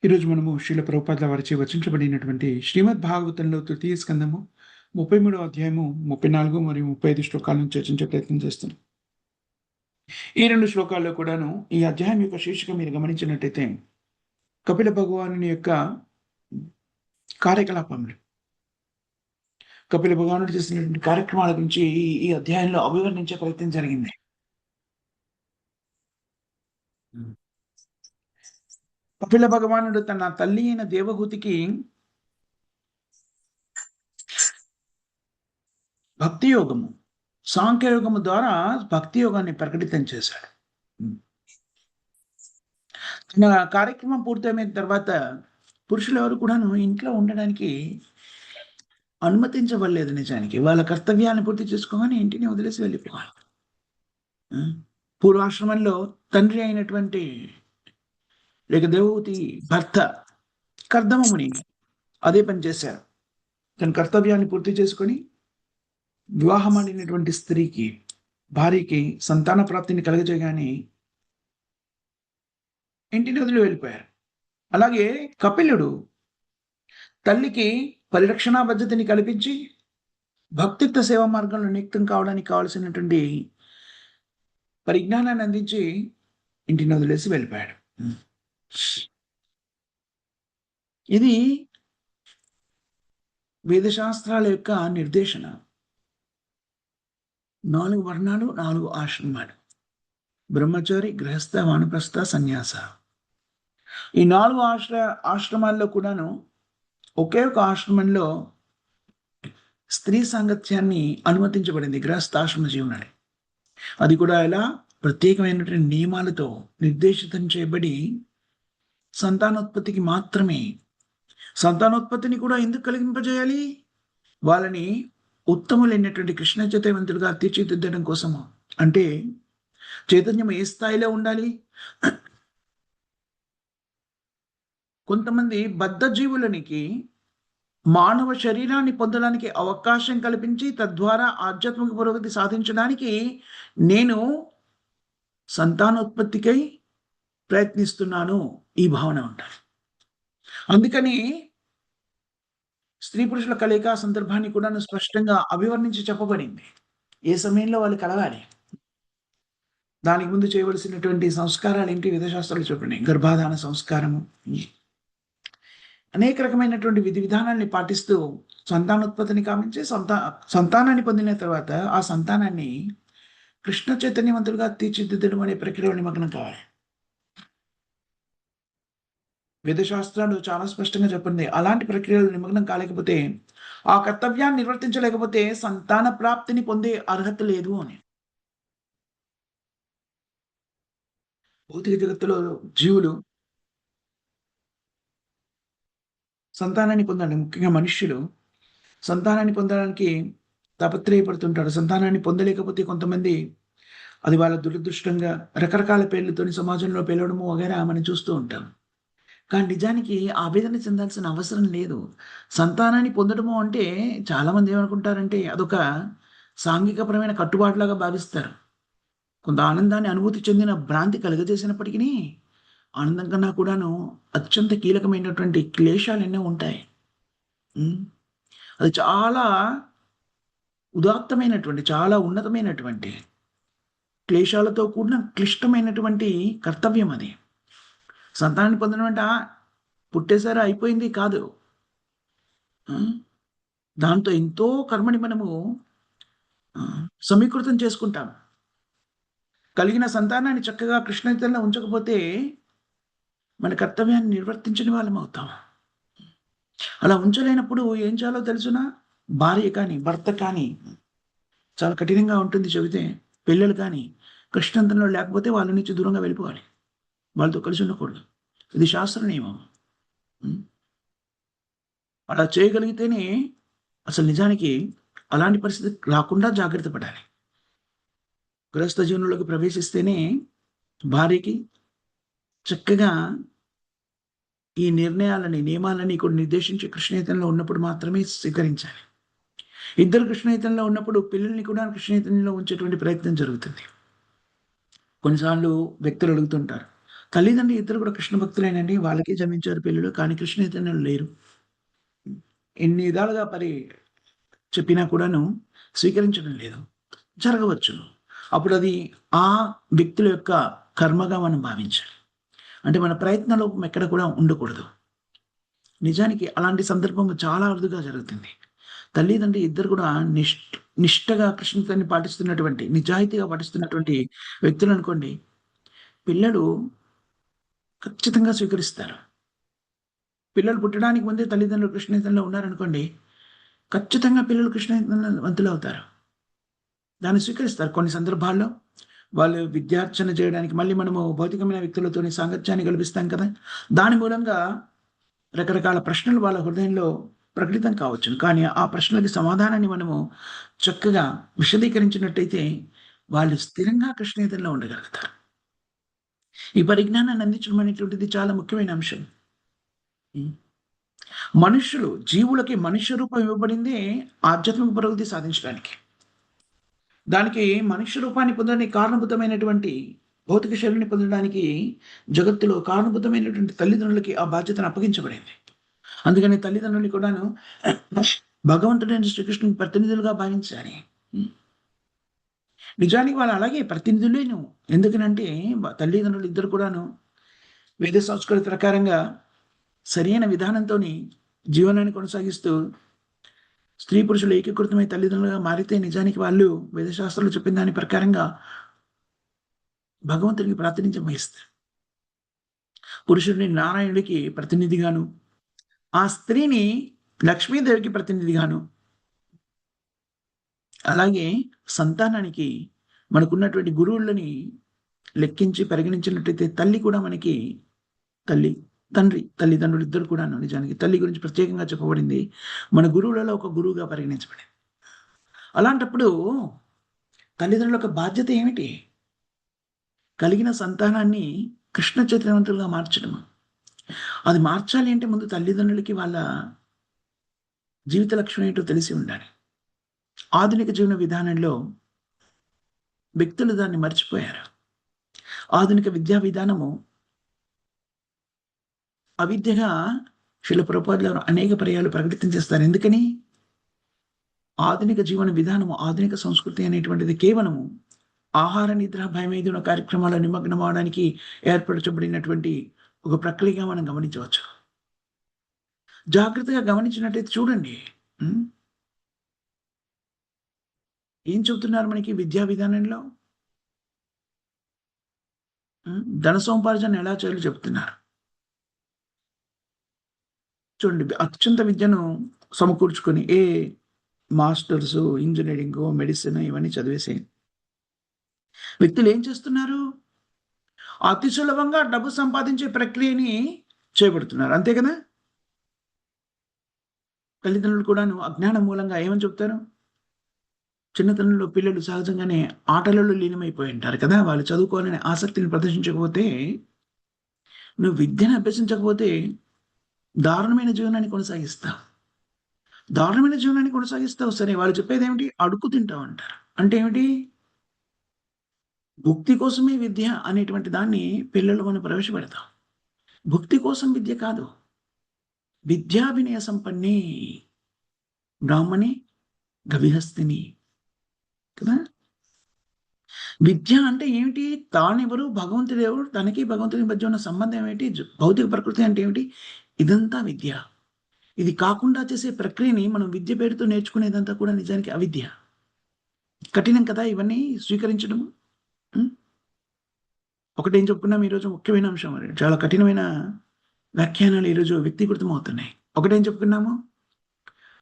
ఈరోజు మనము శ్రీల ప్రభుపాదుల వారిచే రచించబడినటువంటి శ్రీమద్ భాగవతంలో తృతీయ స్కందము 33వ అధ్యాయము 34 మరియు 35 శ్లోకాలను చర్చించే ప్రయత్నం చేస్తున్నాం. ఈ 2 శ్లోకాల్లో కూడాను ఈ అధ్యాయం యొక్క శీర్షిక మీరు గమనించినట్టయితే కపిల భగవానుని యొక్క కార్యకలాపములు, కపిల భగవానుడు చేసినటువంటి కార్యక్రమాల గురించి ఈ అధ్యాయంలో అభివర్ణించే ప్రయత్నం జరిగింది. కపిల భగవానుడు తన తల్లి అయిన దేవహూతికి భక్తి యోగము, సాంఖ్యయోగము ద్వారా భక్తి యోగాన్ని ప్రకటితం చేశాడు. తన కార్యక్రమం పూర్తయిన తర్వాత పురుషులు ఎవరు కూడాను ఇంట్లో ఉండడానికి అనుమతించబడలేదు. నిజానికి వాళ్ళ కర్తవ్యాన్ని పూర్తి చేసుకోగానే ఇంటిని వదిలేసి వెళ్ళిపోవాలి. పూర్వాశ్రమంలో తండ్రి అయినటువంటి లేక దేవహూతి భర్త కర్దమముని అదే పని చేశారు. తన కర్తవ్యాన్ని పూర్తి చేసుకొని వివాహమాడినటువంటి స్త్రీకి, భార్యకి సంతాన ప్రాప్తిని కలగజేయగానే ఇంటిని వదిలి వెళ్ళిపోయారు. అలాగే కపిలుడు తల్లికి పరిరక్షణ పద్ధతిని కల్పించి భక్తిత్వ సేవా మార్గంలో నియుక్తం కావడానికి కావలసినటువంటి పరిజ్ఞానాన్ని అందించి ఇంటిని వదిలేసి వెళ్ళిపోయాడు. ఇది వేదశాస్త్రాల యొక్క నిర్దేశన. 4 వర్ణాలు, 4 ఆశ్రమాలు: బ్రహ్మచారి, గృహస్థ, వానప్రస్థ, సన్యాస. ఈ 4 ఆశ్రమాల్లో కూడాను ఒకే ఒక ఆశ్రమంలో స్త్రీ సాంగత్యాన్ని అనుమతించబడింది, గృహస్థాశ్రమ జీవనాన్ని. అది కూడా ఎలా? ప్రత్యేకమైనటువంటి నియమాలతో నిర్దేశితం చేయబడి సంతానోత్పత్తికి మాత్రమే. సంతానోత్పత్తిని కూడా ఎందుకు కలిగింపజేయాలి? వాళ్ళని ఉత్తములైనటువంటి కృష్ణ చైతన్యవంతులుగా తీర్చిదిద్దడం కోసము. అంటే చైతన్యం ఏ స్థాయిలో ఉండాలి? కొంతమంది బద్ధ జీవులనికి మానవ శరీరాన్ని పొందడానికి అవకాశం కల్పించి తద్వారా ఆధ్యాత్మిక పురోగతి సాధించడానికి నేను సంతానోత్పత్తికై ప్రయత్నిస్తున్నాను, ఈ భావన ఉంటారు. అందుకని స్త్రీ పురుషుల కలయిక సందర్భాన్ని కూడా స్పష్టంగా అభివర్ణించి చెప్పబడింది. ఏ సమయంలో వాళ్ళు కలవాలి, దానికి ముందు చేయవలసినటువంటి సంస్కారాలు ఏంటి వేదశాస్త్రాలు చెప్పండి. గర్భాధాన సంస్కారము, అనేక రకమైనటువంటి విధి విధానాన్ని పాటిస్తూ సంతానోత్పత్తిని కామించి సంతానాన్ని పొందిన తర్వాత ఆ సంతానాన్ని కృష్ణ చైతన్యవంతులుగా తీర్చిదిద్దడం అనే ప్రక్రియలో నిమగ్నం కావాలి. వేదశాస్త్రాలు చాలా స్పష్టంగా చెప్పింది. అలాంటి ప్రక్రియలు నిమగ్నం కాలేకపోతే, ఆ కర్తవ్యాన్ని నిర్వర్తించలేకపోతే సంతాన ప్రాప్తిని పొందే అర్హత లేదు అని. భౌతిక జగత్తులో జీవులు సంతానాన్ని పొందాలి. ముఖ్యంగా మనుష్యులు సంతానాన్ని పొందడానికి తాపత్రయపడుతుంటారు. సంతానాన్ని పొందలేకపోతే కొంతమంది అది వాళ్ళ దురదృష్టంగా రకరకాల పేర్లతోని సమాజంలో పిలవడము వగైరా మనం చూస్తూ ఉంటాం. కానీ నిజానికి ఆవేదన చెందాల్సిన అవసరం లేదు. సంతానాన్ని పొందడము అంటే చాలామంది ఏమనుకుంటారంటే అదొక సాంఘికపరమైన కట్టుబాటులాగా భావిస్తారు. కొంత ఆనందాన్ని అనుభూతి చెందిన భ్రాంతి కలుగజేసినప్పటికీ ఆనందం కన్నా కూడాను అత్యంత కీలకమైనటువంటి క్లేశాలు ఎన్నో ఉంటాయి. అది చాలా ఉదాత్తమైనటువంటి, చాలా ఉన్నతమైనటువంటి క్లేశాలతో కూడిన క్లిష్టమైనటువంటి కర్తవ్యం అది. సంతానాన్ని పొందడం అంటే పుట్టేసారా అయిపోయింది కాదు. దాంతో ఎంతో కర్మని మనము సమీకృతం చేసుకుంటాం. కలిగిన సంతానాన్ని చక్కగా కృష్ణచైతన్యంలో ఉంచకపోతే మన కర్తవ్యాన్ని నిర్వర్తించని వాళ్ళం అవుతాం. అలా ఉంచలేనప్పుడు ఏం చేయాలో తెలుసునా? భార్య కానీ, భర్త కానీ చాలా కఠినంగా ఉంటుంది చెబితే. పిల్లలు కానీ కృష్ణంతంలో లేకపోతే వాళ్ళ నుంచి దూరంగా వెళ్ళిపోవాలి, వాళ్ళతో కలిసి ఉండకూడదు. ఇది శాస్త్ర నియమం. అలా చేయగలిగితేనే అసలు నిజానికి అలాంటి పరిస్థితి రాకుండా జాగ్రత్త పడాలి. గృహస్థ జీవనంలోకి ప్రవేశిస్తేనే భార్యకి చక్కగా ఈ నిర్ణయాలని, నియమాలని కూడా నిర్దేశించి కృష్ణచైతన్యంలో ఉన్నప్పుడు మాత్రమే స్వీకరించాలి. ఇద్దరు కృష్ణచైతన్యంలో ఉన్నప్పుడు పిల్లల్ని కూడా కృష్ణచైతన్యంలో ఉంచేటువంటి ప్రయత్నం జరుగుతుంది. కొన్నిసార్లు వ్యక్తులు అడుగుతుంటారు, తల్లిదండ్రులు ఇద్దరు కూడా కృష్ణ భక్తులేనండి. వాళ్ళకి జన్మించారు పిల్లలు. కానీ కృష్ణ చైతన్యులు లేరు. ఎన్ని విధాలుగా చెప్పినా కూడాను స్వీకరించడం లేదు. జరగవచ్చును. అప్పుడది ఆ వ్యక్తుల యొక్క కర్మగా మనం భావించాలి. అంటే మన ప్రయత్న లోపం ఎక్కడ కూడా ఉండకూడదు. నిజానికి అలాంటి సందర్భం చాలా అరుదుగా జరుగుతుంది. తల్లిదండ్రి ఇద్దరు కూడా నిష్టగా కృష్ణతని పాటిస్తున్నటువంటి, నిజాయితీగా పాటిస్తున్నటువంటి వ్యక్తులనుకోండి, పిల్లలు ఖచ్చితంగా స్వీకరిస్తారు. పిల్లలు పుట్టడానికి ముందే తల్లిదండ్రులు కృష్ణ చైతన్యలో ఉన్నారనుకోండి, ఖచ్చితంగా పిల్లలు కృష్ణ చైతన్యవంతులవుతారు. దాన్ని స్వీకరిస్తారు. కొన్ని సందర్భాల్లో వాళ్ళు విద్యార్జన చేయడానికి మళ్ళీ మనము భౌతికమైన వ్యక్తులతోని సాంగత్యాన్ని కల్పిస్తాం కదా! దాని మూలంగా రకరకాల ప్రశ్నలు వాళ్ళ హృదయంలో ప్రకటితం కావచ్చును. కానీ ఆ ప్రశ్నలకి సమాధానాన్ని మనము చక్కగా విశదీకరించినట్టయితే వాళ్ళు స్థిరంగా కృష్ణ చైతన్యలో ఉండగలుగుతారు. ఈ పరిజ్ఞానాన్ని అందించడం అనేటువంటిది చాలా ముఖ్యమైన అంశం. హ్మ్. జీవులకి మనుష్య రూపం ఇవ్వబడిందే ఆధ్యాత్మిక పురోగతి సాధించడానికి. దానికి మనుష్య రూపాన్ని పొందడానికి కారణభూతమైనటువంటి భౌతిక శరీరాన్ని పొందడానికి జగత్తులో కారణభూతమైనటువంటి తల్లిదండ్రులకి ఆ బాధ్యతను అప్పగించబడింది. అందుకని తల్లిదండ్రుల్ని కూడాను భగవంతుడైన శ్రీకృష్ణుని ప్రతినిధులుగా భావించాలి. హ్మ్. నిజానికి వాళ్ళు అలాగే ప్రతినిధులేను. ఎందుకనంటే తల్లిదండ్రులు ఇద్దరు కూడాను వేద సంస్కృతి ప్రకారంగా సరైన విధానంతోని జీవనాన్ని కొనసాగిస్తూ స్త్రీ పురుషులు ఏకీకృతమై తల్లిదండ్రులుగా మారితే నిజానికి వాళ్ళు వేదశాస్త్రాలు చెప్పిన దాని ప్రకారంగా భగవంతునికి ప్రాతినిధ్యం వహిస్తారు. పురుషుడిని నారాయణుడికి ప్రతినిధిగాను, ఆ స్త్రీని లక్ష్మీదేవికి ప్రతినిధిగాను, అలాగే సంతానానికి మనకున్నటువంటి గురువులని లెక్కించి పరిగణించినట్టయితే తల్లి కూడా మనకి తల్లి, తండ్రి, తల్లిదండ్రులు ఇద్దరు కూడాను నిజానికి తల్లి గురించి ప్రత్యేకంగా చెప్పబడింది. మన గురువులలో ఒక గురువుగా పరిగణించబడింది. అలాంటప్పుడు తల్లిదండ్రుల యొక్క బాధ్యత ఏమిటి? కలిగిన సంతానాన్ని కృష్ణ చైతన్యవంతులుగా మార్చడం. అది మార్చాలి అంటే ముందు తల్లిదండ్రులకి వాళ్ళ జీవిత లక్ష్యం ఏంటో తెలిసి ఉండాలి. ఆధునిక జీవన విధానంలో వ్యక్తులు దాన్ని మర్చిపోయారు. ఆధునిక విద్యా విధానము అవిద్యగా శిల ప్రభుపాదులు అనేక పర్యాలు ప్రకటితం చేస్తారు. ఎందుకని? ఆధునిక జీవన విధానము, ఆధునిక సంస్కృతి అనేటువంటిది కేవలము ఆహార, నిద్ర, భయమేధున కార్యక్రమాల్లో నిమగ్నం అవ్వడానికి ఏర్పరచబడినటువంటి ఒక ప్రక్రియగా మనం గమనించవచ్చు. జాగ్రత్తగా గమనించినట్టయితే చూడండి. హ్మ్. ఏం చెబుతున్నారు మనకి విద్యా విధానంలో? ధన సముపార్జన ఎలా చేయాలో చెప్తున్నారు. చూడండి అత్యంత విద్యను సమకూర్చుకొని మాస్టర్సు, ఇంజినీరింగు, మెడిసిన్ ఇవన్నీ చదివేసి వ్యక్తులు ఏం చేస్తున్నారు? అతి సులభంగా డబ్బు సంపాదించే ప్రక్రియని చేపడుతున్నారు. అంతే కదా! తల్లిదండ్రులు కూడాను అజ్ఞానం మూలంగా ఏమని చెప్తారు? చిన్నతనంలో పిల్లలు సహజంగానే ఆటలలో లీనమైపోయి ఉంటారు కదా! వాళ్ళు చదువుకోవాలనే ఆసక్తిని ప్రదర్శించకపోతే, నువ్వు విద్యను అభ్యసించకపోతే దారుణమైన జీవనాన్ని కొనసాగిస్తావు. దారుణమైన జీవనాన్ని కొనసాగిస్తావు సరే. వాళ్ళు చెప్పేదేమిటి? అడుక్కు తింటావు అంటారు. అంటే ఏమిటి? భుక్తి కోసమే విద్య అనేటువంటి దాన్ని పిల్లల్లో మనం ప్రవేశపెడతాం. భుక్తి కోసం విద్య కాదు. విద్యా వినయ సంపన్నే బ్రాహ్మణే గవిహస్తిని కదా! విద్య అంటే ఏమిటి? తానెవరు? భగవంతుడెవరు? తనకి భగవంతునికి మధ్య ఉన్న సంబంధం ఏంటి? భౌతిక ప్రకృతి అంటే ఏమిటి? ఇదంతా విద్య. ఇది కాకుండా చేసే ప్రక్రియని మనం విద్య పేరుతో నేర్చుకునేదంతా కూడా నిజానికి అవిద్య. కఠినం కదా ఇవన్నీ స్వీకరించడము. హ్మ్. ఒకటేం చెప్పుకున్నాం ఈరోజు ముఖ్యమైన అంశం మరి. చాలా కఠినమైన వ్యాఖ్యానాలు ఈరోజు వ్యక్తీకృతమవుతున్నాయి. ఒకటేం చెప్పుకున్నాము?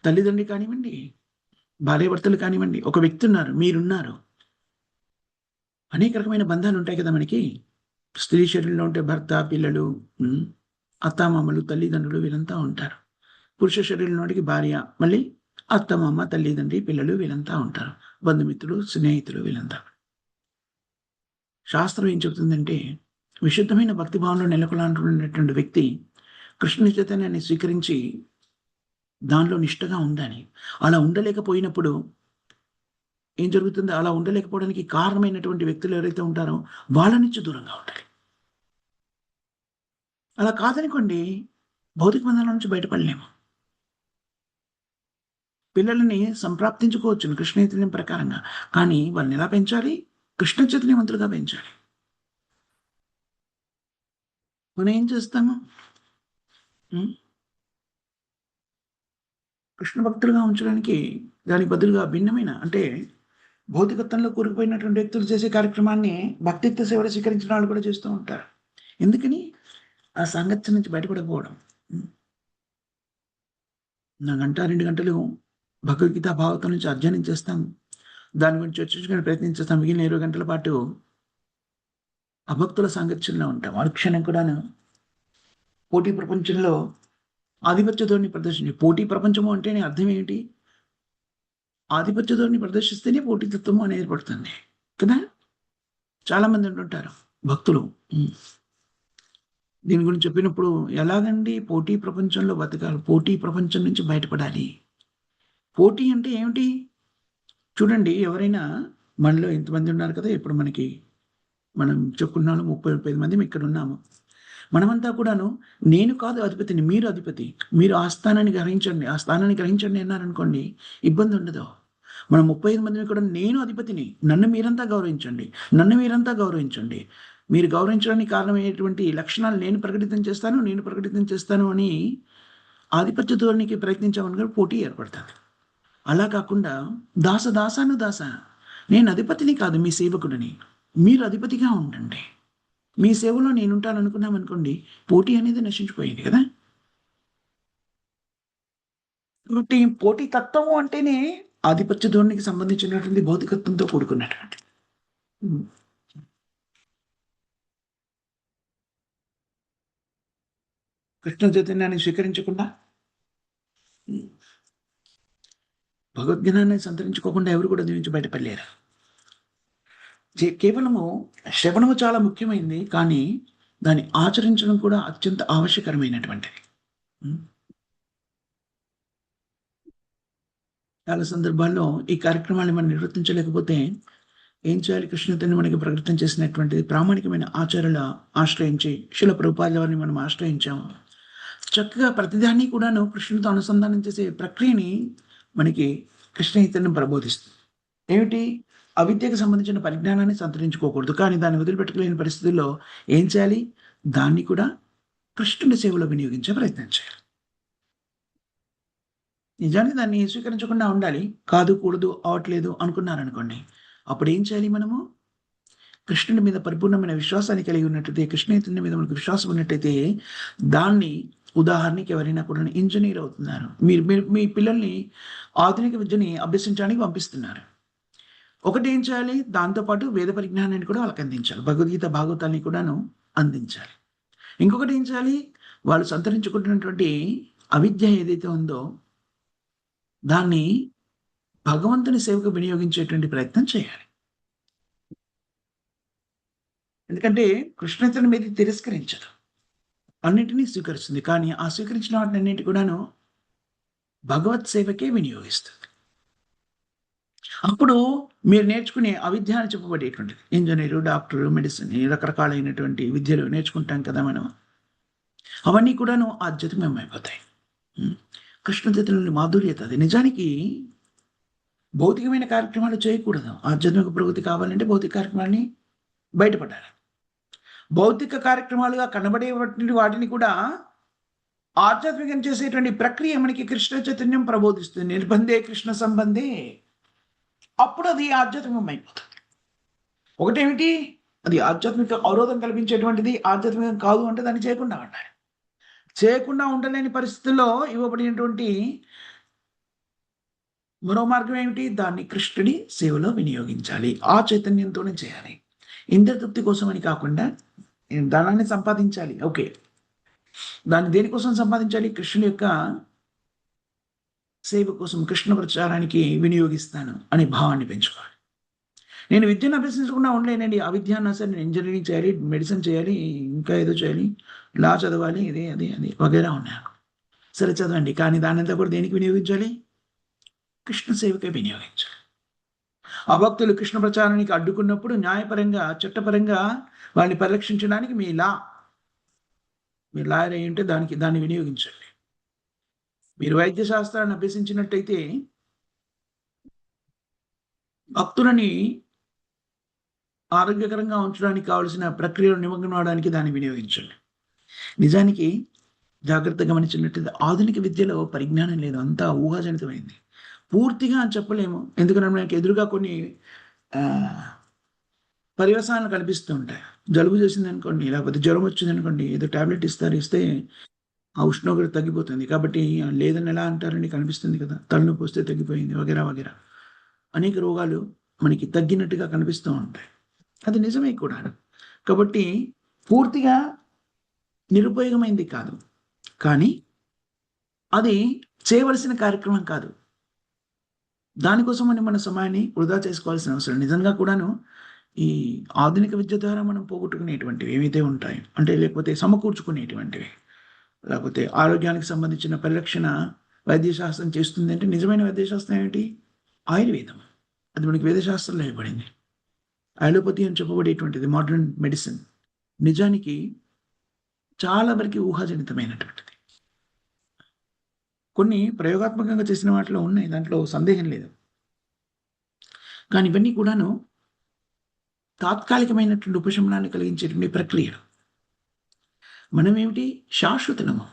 తల్లిదండ్రి కానివ్వండి, భార్యాభర్తలు కానివ్వండి, ఒక వ్యక్తి ఉన్నారు. మీరున్నారు. అనేక రకమైన బంధాలుంటాయి కదా మనకి. స్త్రీ శరీరంలో ఉంటే భర్త, పిల్లలు, హ్మ్. అత్తామామలు, తల్లిదండ్రులు వీళ్ళంతా ఉంటారు. పురుష శరీరంలోనికి భార్య, మళ్ళీ అత్తమామ, తల్లిదండ్రి, పిల్లలు వీళ్ళంతా ఉంటారు. బంధుమిత్రులు, స్నేహితులు వీళ్ళంతా. శాస్త్రం ఏం చెప్తుందంటే, విశుద్ధమైన భక్తి భావంలో నెలకొలాంటున్నటువంటి వ్యక్తి కృష్ణ చైతన్యాన్ని స్వీకరించి దానిలో నిష్టగా ఉండాలి. అలా ఉండలేకపోయినప్పుడు ఏం జరుగుతుంది? అలా ఉండలేకపోవడానికి కారణమైనటువంటి వ్యక్తులు ఎవరైతే ఉంటారో వాళ్ళ నుంచి దూరంగా ఉండాలి. అలా కాదనుకోండి, భౌతిక బంధాల నుంచి బయటపడలేము. పిల్లలని సంప్రాప్తించుకోవచ్చును కృష్ణ చైతన్యం ప్రకారంగా. కానీ వాళ్ళని ఎలా పెంచాలి? కృష్ణ చైతన్యవంతులుగా పెంచాలి. మనం ఏం చేస్తాము? హ్మ్. కృష్ణ భక్తులుగా ఉంచడానికి దానికి బదులుగా భిన్నమైన అంటే భౌతికత్వంలో కూరుకుపోయినటువంటి వ్యక్తులు చేసే కార్యక్రమాన్ని భక్తిత్వ సేవలు స్వీకరించిన వాళ్ళు కూడా చేస్తూ ఉంటారు. ఎందుకని? ఆ సాంగత్యం నుంచి బయటపడకపోవడం. హ్మ్. నా గంట, 2 గంటలు భగవద్గీత, భాగవతం నుంచి అధ్యయనం చేస్తాం. దాని గురించి చర్చించుకునే ప్రయత్నం చేస్తాం. మిగిలిన 20 గంటల పాటు అభక్తుల సాంగత్యంలో ఉంటాం. అనుక్షణం కూడాను పోటీ ప్రపంచంలో ఆధిపత్య ధోరణి ప్రదర్శించి పోటీ ప్రపంచము అంటేనే అర్థం ఏంటి? ఆధిపత్య ధోరణి ప్రదర్శిస్తేనే పోటీతత్వము అనేది ఏర్పడుతుంది. కదా! చాలామంది అంటుంటారు భక్తులు. హ్మ్. దీని గురించి చెప్పినప్పుడు ఎలాగండి పోటీ ప్రపంచంలో బతకాలి? పోటీ ప్రపంచం నుంచి బయటపడాలి. పోటీ అంటే ఏమిటి? చూడండి ఎవరైనా మనలో ఇంతమంది ఉన్నారు కదా! ఇప్పుడు మనం చెప్పుకున్నాము 30, 35 మంది ఇక్కడ ఉన్నాము. మనమంతా కూడాను నేను కాదు అధిపతిని, మీరు అధిపతి. మీరు ఆ స్థానాన్ని గ్రహించండి, ఆ స్థానాన్ని గ్రహించండి అన్నారనుకోండి ఇబ్బంది ఉండదు. మనం 35 మందిమి కూడా నేను అధిపతిని. నన్ను మీరంతా గౌరవించండి. నన్ను మీరంతా గౌరవించండి. మీరు గౌరవించడానికి కారణమయ్యేటువంటి లక్షణాలు నేను ప్రకటితం చేస్తాను అని ఆధిపత్య ధోరణికి ప్రయత్నించామనుకో పోటీ ఏర్పడుతుంది. అలా కాకుండా దాస నేను అధిపతిని కాదు మీ సేవకుడిని. మీరు అధిపతిగా ఉండండి. మీ సేవలో నేనుంటాననుకున్నామనుకోండి, పోటీ అనేది నశించిపోయింది కదా! కాబట్టి పోటీ తత్వము అంటేనే ఆధిపత్య ధోరణికి సంబంధించినటువంటి భౌతికత్వంతో కూడుకున్నటువంటిది. హ్మ్. కృష్ణ చైతన్యాన్ని స్వీకరించకుండా హ్మ్. భగవద్జ్ఞానాన్ని సంతరించుకోకుండా ఎవరు కూడా దీని నుంచి బయటపడలేరు. కేవలము శ్రవణము చాలా ముఖ్యమైంది. కానీ దాన్ని ఆచరించడం కూడా అత్యంత ఆవశ్యకరమైనటువంటిది. హ్మ్. చాలా సందర్భాల్లో ఈ కార్యక్రమాన్ని మనం నిర్వర్తించలేకపోతే ఏం చేయాలి? కృష్ణ చైతన్యం మనకి ప్రకటన చేసినటువంటిది ప్రామాణికమైన ఆచారాల ఆశ్రయించి శిల ప్రభుపాదుల వారిని మనం ఆశ్రయించాము. చక్కగా ప్రతిదాన్ని కూడాను కృష్ణునితో అనుసంధానం చేసే ప్రక్రియని మనకి కృష్ణ చైతన్యం ప్రబోధిస్తుంది. ఏమిటి? అవిద్యకు సంబంధించిన పరిజ్ఞానాన్ని సంతరించుకోకూడదు. కానీ దాన్ని వదిలిపెట్టుకోలేని పరిస్థితుల్లో ఏం చేయాలి? దాన్ని కూడా కృష్ణుడి సేవలో వినియోగించే ప్రయత్నం చేయాలి. నిజానికి దాన్ని స్వీకరించకుండా ఉండాలి. కాదు, కూడదు, అవ్వట్లేదు అనుకున్నారనుకోండి. అప్పుడేం చేయాలి మనము? కృష్ణుడి మీద పరిపూర్ణమైన విశ్వాసాన్ని కలిగి ఉన్నట్టయితే, కృష్ణ చైతన్యం మీద మనకు విశ్వాసం ఉన్నట్టయితే, దాన్ని ఉదాహరణకి ఎవరైనా కూడా ఇంజినీర్ అవుతున్నారు. మీరు మీరు మీ పిల్లల్ని ఆధునిక విద్యని అభ్యసించడానికి పంపిస్తున్నారు. ఒకటేం చేయాలి? దాంతో పాటు వేద పరిజ్ఞానాన్ని కూడా వాళ్ళకి అందించాలి. భగవద్గీత, భాగవతాన్ని కూడాను అందించాలి. ఇంకొకటి ఏం చేయాలి? వాళ్ళు సంతరించుకుంటున్నటువంటి అవిద్య ఏదైతే ఉందో, దాన్ని భగవంతుని సేవకు వినియోగించేటువంటి ప్రయత్నం చేయాలి. ఎందుకంటే కృష్ణ చైతన్యం ఏది తిరస్కరించదు. అన్నిటిని స్వీకరిస్తుంది. కానీ ఆ స్వీకరించిన వాటినన్నిటి కూడాను భగవత్ సేవకే వినియోగిస్తుంది. అప్పుడు మీరు నేర్చుకునే అవిద్య అని చెప్పబడేటువంటిది. ఇంజినీరు, డాక్టరు, మెడిసిన్ ఈ రకరకాలైనటువంటి విద్యలు నేర్చుకుంటాం కదా మనం. అవన్నీ కూడాను ఆధ్యాత్మికమైపోతాయి. హ్మ్. కృష్ణ చైతన్యంలోని మాధుర్యత అది. నిజానికి భౌతికమైన కార్యక్రమాలు చేయకూడదు. ఆధ్యాత్మిక ప్రగతి కావాలంటే భౌతిక కార్యక్రమాన్ని బయటపడాలి. భౌతిక కార్యక్రమాలుగా కనబడేటువంటి వాటిని కూడా ఆధ్యాత్మికం చేసేటువంటి ప్రక్రియ మనకి కృష్ణ చైతన్యం ప్రబోధిస్తుంది. నిర్బంధే కృష్ణ సంబంధే. అప్పుడు అది ఆధ్యాత్మికం అయిపోతుంది. ఒకటేమిటి? అది ఆధ్యాత్మిక అవరోధం కల్పించేటువంటిది ఆధ్యాత్మికం కాదు అంటే దాన్ని చేయకుండా ఉండాలి. చేయకుండా ఉండలేని పరిస్థితుల్లో ఇవ్వబడినటువంటి మరో మార్గం ఏమిటి? దాన్ని కృష్ణుడి సేవలో వినియోగించాలి. ఆ చైతన్యంతోనే చేయాలి. ఇంద్రియ తృప్తి కోసమని కాకుండా ధనాన్ని సంపాదించాలి. ఓకే. దాన్ని దేనికోసం సంపాదించాలి? కృష్ణుని యొక్క సేవ కోసం, కృష్ణ ప్రచారానికి వినియోగిస్తాను అనే భావాన్ని పెంచుకోవాలి. నేను విద్యను అభ్యసించకుండా ఉండలేనండి. అవిద్య అన్నా సరే నేను ఇంజినీరింగ్ చేయాలి, మెడిసిన్ చేయాలి, ఇంకా ఏదో చేయాలి, లా చదవాలి, ఇది, అది వగైరా ఉన్నాయి. సరే చదవండి. కానీ దాన్నంతా కూడా దేనికి వినియోగించాలి? కృష్ణ సేవకే వినియోగించాలి. అభక్తులు కృష్ణ ప్రచారానికి అడ్డుకున్నప్పుడు న్యాయపరంగా, చట్టపరంగా వాళ్ళని పరిరక్షించడానికి మీ లా మీరు లాయర్ అయ్యి ఉంటే దాన్ని వినియోగించండి. మీరు వైద్య శాస్త్రాన్ని అభ్యసించినట్టయితే భక్తులని ఆరోగ్యకరంగా ఉంచడానికి కావాల్సిన ప్రక్రియలో నిమగ్నం అవడానికి దాన్ని వినియోగించండి. నిజానికి జాగ్రత్తగా గమనించినట్టయితే ఆధునిక విద్యలో పరిజ్ఞానం లేదు. అంతా ఊహాజనితమైంది. పూర్తిగా అని చెప్పలేము. ఎందుకంటే మనకి ఎదురుగా కొన్ని ఆహ్, పర్యవసానాలు కనిపిస్తూ ఉంటాయి. జలుబు చేసిందనుకోండి, లేకపోతే జ్వరం వచ్చిందనుకోండి, ఏదో టాబ్లెట్ ఇస్తారు. ఇస్తే ఆ ఉష్ణోగ్రత తగ్గిపోతుంది. కాబట్టి లేదని ఎలా అంటారండి? కనిపిస్తుంది కదా! తలనొప్పి వస్తే తగ్గిపోయింది వగైరా, వగైరా. అనేక రోగాలు మనకి తగ్గినట్టుగా కనిపిస్తూ ఉంటాయి. అది నిజమే కూడా. కాబట్టి పూర్తిగా నిరుపయోగమైంది కాదు. కానీ అది చేయవలసిన కార్యక్రమం కాదు. దానికోసమని మన సమయాన్ని వృధా చేసుకోవాల్సిన అవసరం నిజంగా కూడాను ఈ ఆధునిక విద్య ద్వారా మనం పోగొట్టుకునేటువంటివి ఏవైతే ఉంటాయో, అంటే లేకపోతే సమకూర్చుకునేటువంటివి, లేకపోతే ఆరోగ్యానికి సంబంధించిన పరిరక్షణ వైద్యశాస్త్రం చేస్తుంది అంటే నిజమైన వైద్యశాస్త్రం ఏమిటి? ఆయుర్వేదం. అది మనకి వేదశాస్త్రంలో ఇవ్వబడింది. అలోపతి అని చెప్పబడేటువంటిది మోడర్న్ మెడిసిన్. నిజానికి చాలా వరకి ఊహాజనితమైనటువంటిది. కొన్ని ప్రయోగాత్మకంగా చేసిన వాటిలో ఉన్నాయి. దాంట్లో సందేహం లేదు. కానీ ఇవన్నీ కూడాను తాత్కాలికమైనటువంటి ఉపశమనాన్ని కలిగించేటువంటి ప్రక్రియలు. మనమేమిటి? శాశ్వతులము.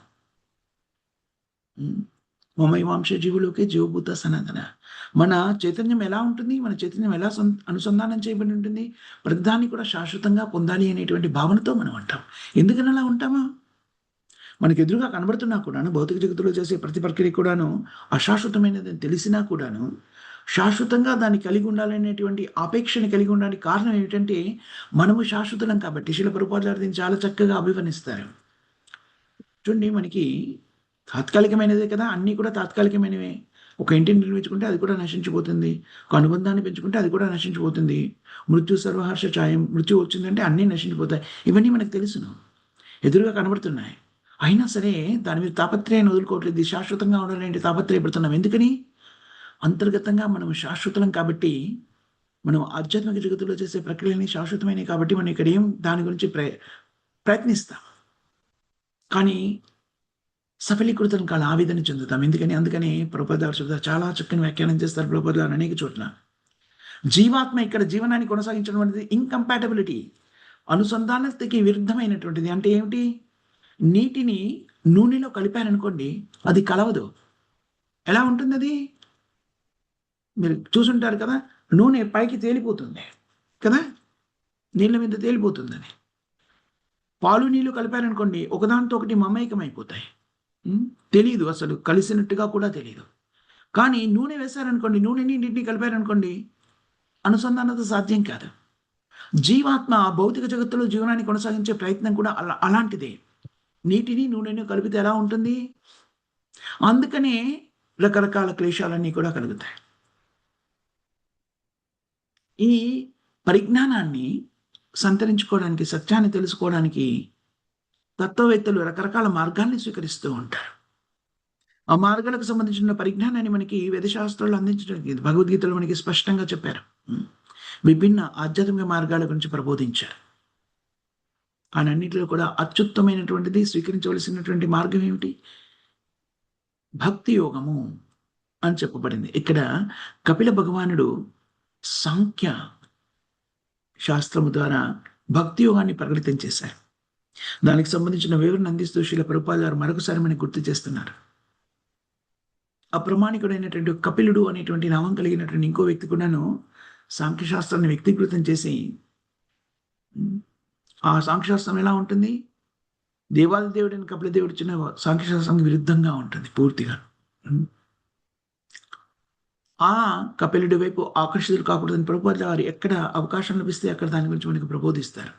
హ్మ్. మమైవాంశ జీవులోకే జీవభూత సనాతన. మన చైతన్యం ఎలా ఉంటుంది? మన చైతన్యం ఎలా అనుసంధానం చేయబడి ఉంటుంది? ప్రతిదాన్ని కూడా శాశ్వతంగా పొందాలి అనేటువంటి భావనతో మనం ఉంటాం. ఎందుకని అలా ఉంటాము? మనకు ఎదురుగా కనబడుతున్నా కూడాను భౌతిక జగత్తులో చేసే ప్రతి ప్రక్రియ కూడాను అశాశ్వతమైనదని తెలిసినా కూడాను శాశ్వతంగా దాన్ని కలిగి ఉండాలనేటువంటి ఆపేక్షని కలిగి ఉండడానికి కారణం ఏమిటంటే మనము శాశ్వతులం కాబట్టి. శిల ప్రభుపాదులు దీన్ని చాలా చక్కగా అభివర్ణిస్తారు. చూడండి మనకి తాత్కాలికమైనదే కదా! అన్నీ కూడా తాత్కాలికమైనవే. ఒక ఇంటిని నిర్మించుకుంటే అది కూడా నశించిపోతుంది. ఒక అనుబంధాన్ని పెంచుకుంటే అది కూడా నశించిపోతుంది. మృత్యు సర్వహర్ష ఛాయం. మృత్యు వచ్చిందంటే అన్నీ నశించిపోతాయి. ఇవన్నీ మనకు తెలుసును. ఎదురుగా కనబడుతున్నాయి. అయినా సరే దాని మీద తాపత్రయాన్ని వదులుకోవట్లేదు. ఇది శాశ్వతంగా ఉండాలంటే తాపత్రయపడుతున్నాం. ఎందుకని? అంతర్గతంగా మనం శాశ్వతులం కాబట్టి, మనం ఆధ్యాత్మిక జగత్తులో చేసే ప్రక్రియలన్నీ శాశ్వతమైనవి కాబట్టి, మనం ఇక్కడ దాని గురించి ప్రయత్నిస్తాం. కానీ సఫలీకృతం కాని ఆవేదన చెందుతాం. ఎందుకని? అందుకని ప్రభుపాదాలు చెప్తారు. చాలా చక్కని వ్యాఖ్యానం చేస్తారు ప్రభుపాదాలు అనేక చోట్ల. జీవాత్మ ఇక్కడ జీవనాన్ని కొనసాగించడం అనేది ఇంకంపాటబిలిటీ. అనుసంధానతకి విరుద్ధమైనటువంటిది. అంటే ఏమిటి? నీటిని నూనెలో కలిపారనుకోండి, అది కలవదు. ఎలా ఉంటుందది? మీరు చూసుంటారు కదా! నూనె పైకి తేలిపోతుంది కదా! నీళ్ళ మీద తేలిపోతుందది. పాలు, నీళ్లు కలిపారనుకోండి, ఒకదానితో ఒకటి మమేకమైపోతాయి. హ్మ్. తెలీదు అసలు కలిసినట్టుగా కూడా తెలీదు. కానీ నూనె వేశారనుకోండి, నూనెని, నీటిని కలిపారనుకోండి, అనుసంధానత సాధ్యం కాదు. జీవాత్మ భౌతిక జగత్తులో జీవనాన్ని కొనసాగించే ప్రయత్నం కూడా అలాంటిదే. నీటిని, నూనెని కలిపితే ఎలా ఉంటుంది? అందుకనే రకరకాల క్లేశాలన్నీ కూడా కలుగుతాయి. ఈ పరిజ్ఞానాన్ని సంతరించుకోవడానికి, సత్యాన్ని తెలుసుకోవడానికి తత్వవేత్తలు రకరకాల మార్గాల్ని స్వీకరిస్తూ ఉంటారు. ఆ మార్గాలకు సంబంధించిన పరిజ్ఞానాన్ని మనకి వేదశాస్త్రాలు అందించడం జరిగింది. భగవద్గీతలో మనకి స్పష్టంగా చెప్పారు. విభిన్న ఆధ్యాత్మిక మార్గాల గురించి ప్రబోధించారు. కానీ అన్నిటిలో కూడా అత్యుత్తమైనటువంటిది స్వీకరించవలసినటువంటి మార్గం ఏమిటి? భక్తి యోగము అని చెప్పబడింది. ఇక్కడ కపిల భగవానుడు సాంఖ్య శాస్త్రము ద్వారా భక్తి యోగాన్ని ప్రకటితం చేశారు. దానికి సంబంధించిన వివరణ అందిస్తూ శ్రీల ప్రభుపాదులు గారు మరొకసారి మనకి గుర్తు చేస్తున్నారు. అప్రమాణికుడైనటువంటి కపిలుడు అనేటువంటి నామం కలిగినటువంటి ఇంకో వ్యక్తి కూడాను సాంఖ్యశాస్త్రాన్ని వ్యక్తీకృతం చేసి ఆ సాంఖ్యశాస్త్రం ఎలా ఉంటుంది? దేవాది దేవుడైన కపిల దేవుడు ఇచ్చిన సాంఖ్యశాస్త్రానికి విరుద్ధంగా ఉంటుంది పూర్తిగా. ఆ కపిలుడి వైపు ఆకర్షితులు కాకూడదని ప్రభుపాదులు గారు ఎక్కడ అవకాశం లభిస్తే అక్కడ దాని గురించి మనకు ప్రబోధిస్తారు.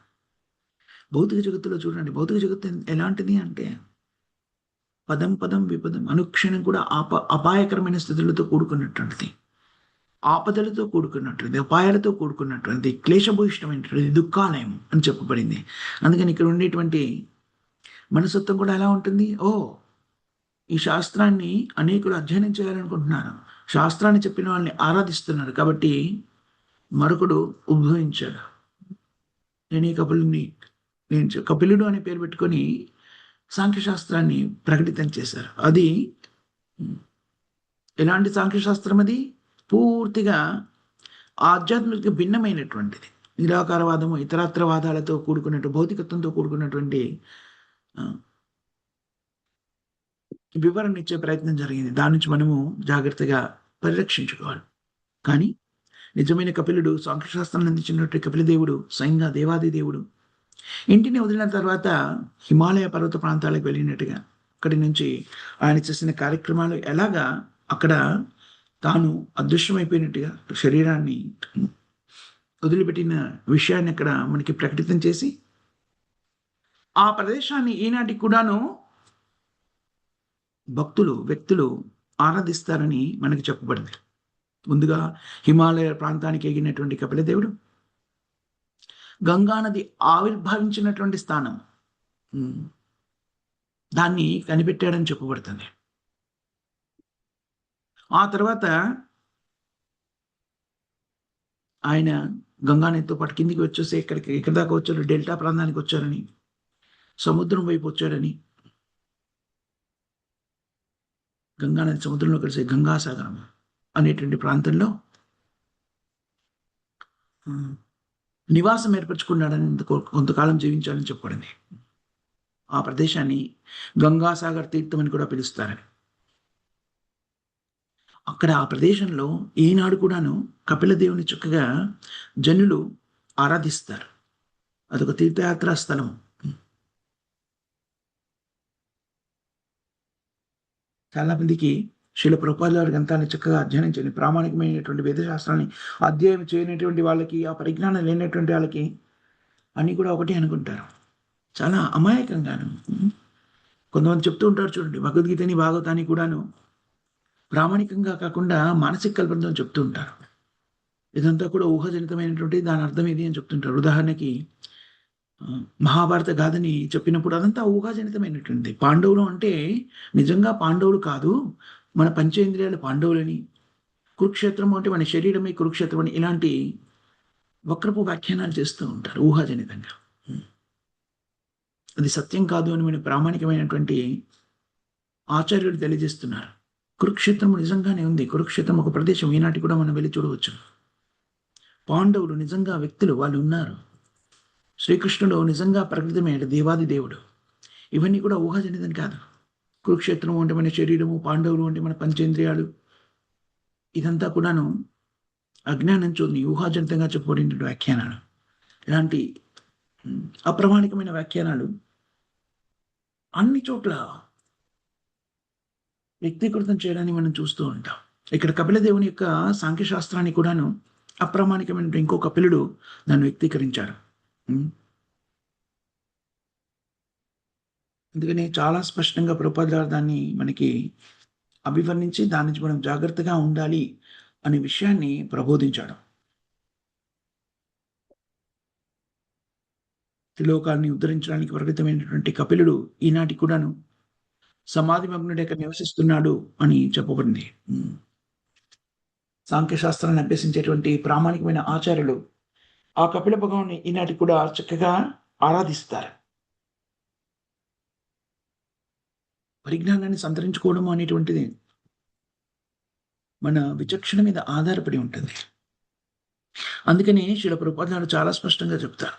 భౌతిక జగత్తులో చూడండి, భౌతిక జగత్తు ఎలాంటిది అంటే పదం పదం విపదం అనుక్షణం కూడా అపాయకరమైన స్థితులతో కూడుకున్నటువంటిది. ఆపదలతో కూడుకున్నటువంటిది, అపాయాలతో కూడుకున్నటువంటిది, క్లేశభూయిష్టమైనటువంటిది, దుఃఖాలయం అని చెప్పబడింది. అందుకని ఇక్కడ ఉండేటువంటి మనస్తత్వం కూడా ఎలా ఉంటుంది? ఈ శాస్త్రాన్ని అనేకులు అధ్యయనం చేయాలనుకుంటున్నారు. శాస్త్రాన్ని చెప్పిన వాళ్ళని ఆరాధిస్తున్నారు. కాబట్టి మరొకడు ఉద్భవించాడు. నేను ఈ కపిలుని కపిలుడు అనే పేరు పెట్టుకొని సాంఖ్యశాస్త్రాన్ని ప్రకటితం చేశారు. అది ఎలాంటి సాంఖ్యశాస్త్రం? అది పూర్తిగా ఆధ్యాత్మిక భిన్నమైనటువంటిది. నిరాకారవాదము, ఇతరత్రవాదాలతో కూడుకున్నట్టు భౌతికత్వంతో కూడుకున్నటువంటి వివరణ ఇచ్చే ప్రయత్నం జరిగింది. దాని నుంచి మనము జాగ్రత్తగా పరిరక్షించుకోవాలి. కానీ నిజమైన కపిలుడు, సాంఖ్యశాస్త్రాన్ని అందించినటువంటి కపిలదేవుడు స్వయంగా దేవాది దేవుడు ఇంటిని వదిలిన తర్వాత హిమాలయ పర్వత ప్రాంతాలకు వెళ్ళినట్టుగా అక్కడి నుంచి ఆయన చేసిన కార్యక్రమాలు ఎలాగా అక్కడ తాను అదృశ్యమైపోయినట్టుగా శరీరాన్ని వదిలిపెట్టిన విషయాన్ని అక్కడ మనకి ప్రకటితం చేసి ఆ ప్రదేశాన్ని ఈనాటికి కూడాను వ్యక్తులు ఆరాధిస్తారని మనకి చెప్పబడింది. ముందుగా హిమాలయ ప్రాంతానికి ఎగినటువంటి కపిలదేవుడు గంగా నది ఆవిర్భవించినటువంటి స్థానం దాన్ని కనిపెట్టాడని చెప్పబడుతుంది. ఆ తర్వాత ఆయన గంగా నదితో పాటు కిందికి వచ్చేసి ఎక్కడి దాకా వచ్చారు, డెల్టా ప్రాంతానికి వచ్చారని, సముద్రం వైపు వచ్చాడని, గంగా నది సముద్రంలో కలిసే గంగాసాగరం అనేటువంటి ప్రాంతంలో నివాసం ఏర్పరచుకున్నాడని, కొంతకాలం జీవించాలని చెప్పబడింది. ఆ ప్రదేశాన్ని గంగాసాగర్ తీర్థం అని కూడా పిలుస్తారని. అక్కడ ఆ ప్రదేశంలో ఈనాడు కూడాను కపిలదేవుని చక్కగా జనులు ఆరాధిస్తారు. అదొక తీర్థయాత్రా స్థలం. చాలా మందికి శిల ప్రభుపాదుల వారి గ్రంథాన్ని చక్కగా అధ్యయనం చేయని, ప్రామాణికమైనటువంటి వేదశాస్త్రాన్ని అధ్యయనం చేయనటువంటి వాళ్ళకి, ఆ పరిజ్ఞానం లేనటువంటి వాళ్ళకి అన్నీ కూడా ఒకటి అనుకుంటారు. చాలా అమాయకంగాను కొంతమంది చెప్తూ ఉంటారు చూడండి, భగవద్గీతని భాగవతాన్ని కూడాను ప్రామాణికంగా కాకుండా మానసిక కల్పనతో చెప్తూ ఉంటారు. ఇదంతా కూడా ఊహాజనితమైనటువంటి దాని అర్థం ఇది అని చెప్తుంటారు. ఉదాహరణకి మహాభారత గాథని చెప్పినప్పుడు అదంతా ఊహాజనితమైనటువంటి. పాండవులు అంటే నిజంగా పాండవులు కాదు, మన పంచేంద్రియాలు పాండవులని, కురుక్షేత్రం అంటే మన శరీరమే కురుక్షేత్రం అని, ఇలాంటి వక్రపు వ్యాఖ్యానాలు చేస్తూ ఉంటారు ఊహాజనితంగా. అది సత్యం కాదు అని మన ప్రామాణికమైనటువంటి ఆచార్యులు తెలియజేస్తున్నారు. కురుక్షేత్రం నిజంగానే ఉంది. కురుక్షేత్రం ఒక ప్రదేశం, ఈనాటి కూడా మనం వెళ్ళి చూడవచ్చు. పాండవులు నిజంగా వ్యక్తులు, వాళ్ళు ఉన్నారు. శ్రీకృష్ణుడు నిజంగా ప్రకృతమైన దేవాది దేవుడు. ఇవన్నీ కూడా ఊహాజనితం కాదు. కురుక్షేత్రం అంటే మన శరీరము, పాండవులు అంటే మన పంచేంద్రియాలు, ఇదంతా కూడాను అజ్ఞానంతో ఊహాజనితంగా చెప్పబడిన వ్యాఖ్యానాలు. ఇలాంటి అప్రమాణికమైన వ్యాఖ్యానాలు అన్ని చోట్ల వ్యక్తీకృతం చేయడాన్ని మనం చూస్తూ ఉంటాం. ఇక్కడ కపిలదేవుని యొక్క సాంఖ్యశాస్త్రాన్ని కూడాను అప్రమాణికమైన ఇంకో కపిలుడు దాన్ని వ్యక్తీకరించాడు. అందుకని చాలా స్పష్టంగా ప్రభుపాదుల దాన్ని మనకి అభివర్ణించి దాని నుంచి మనం జాగ్రత్తగా ఉండాలి అనే విషయాన్ని ప్రబోధించాడు. త్రిలోకాన్ని ఉద్ధరించడానికి పరిమితమైనటువంటి కపిలుడు ఈనాటి కూడాను సమాధి మగ్నుడు ఎక్కడ నివసిస్తున్నాడు అని చెప్పబడింది. సాంఖ్యశాస్త్రాన్ని అభ్యసించేటువంటి ప్రామాణికమైన ఆచార్యులు ఆ కపిల భగవాన్ని ఈనాటి కూడా చక్కగా ఆరాధిస్తారు. పరిజ్ఞానాన్ని సంతరించుకోవడం అనేటువంటిది మన విచక్షణ మీద ఆధారపడి ఉంటుంది. అందుకని శిల ప్రభుపాదులు చాలా స్పష్టంగా చెప్తారు.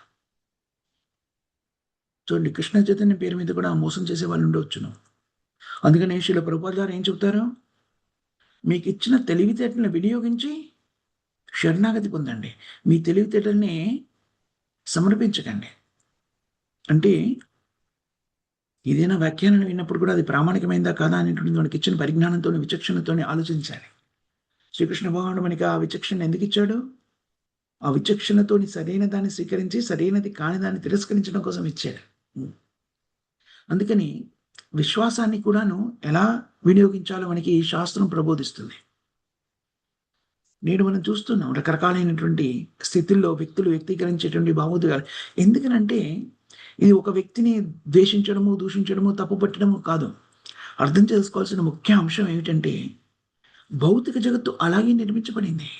చూడండి, కృష్ణ చైతన్య పేరు మీద కూడా మోసం చేసే వాళ్ళు ఉండవచ్చును. అందుకని శిల ప్రభుపాదులు ఏం చెప్తారు? మీకు ఇచ్చిన తెలివితేటలను వినియోగించి శరణాగతి పొందండి, మీ తెలివితేటల్ని సమర్పించకండి. అంటే ఏదైనా వ్యాఖ్యానాన్ని విన్నప్పుడు కూడా అది ప్రామాణికమైందా కాదా అనేటువంటి మనకి ఇచ్చిన పరిజ్ఞానంతో, విచక్షణతో ఆలోచించాలి. శ్రీకృష్ణ భగవానుడు మనకి ఆ విచక్షణ ఎందుకు ఇచ్చాడు? ఆ విచక్షణతో సరైన దాన్ని స్వీకరించి సరైనది కాని దాన్ని తిరస్కరించడం కోసం ఇచ్చాడు. అందుకని విశ్వాసాన్ని కూడాను ఎలా వినియోగించాలో మనకి ఈ శాస్త్రం ప్రబోధిస్తుంది. నేడు మనం చూస్తున్నాం రకరకాలైనటువంటి స్థితుల్లో వ్యక్తులు వ్యక్తీకరించేటువంటి భావోద్వేగాలు. ఎందుకనంటే ఇది ఒక వ్యక్తిని ద్వేషించడము, దూషించడము, తప్పుపట్టడము కాదు. అర్థం చేసుకోవాల్సిన ముఖ్య అంశం ఏమిటంటే భౌతిక జగత్తు అలాగే నిర్మించబడింది.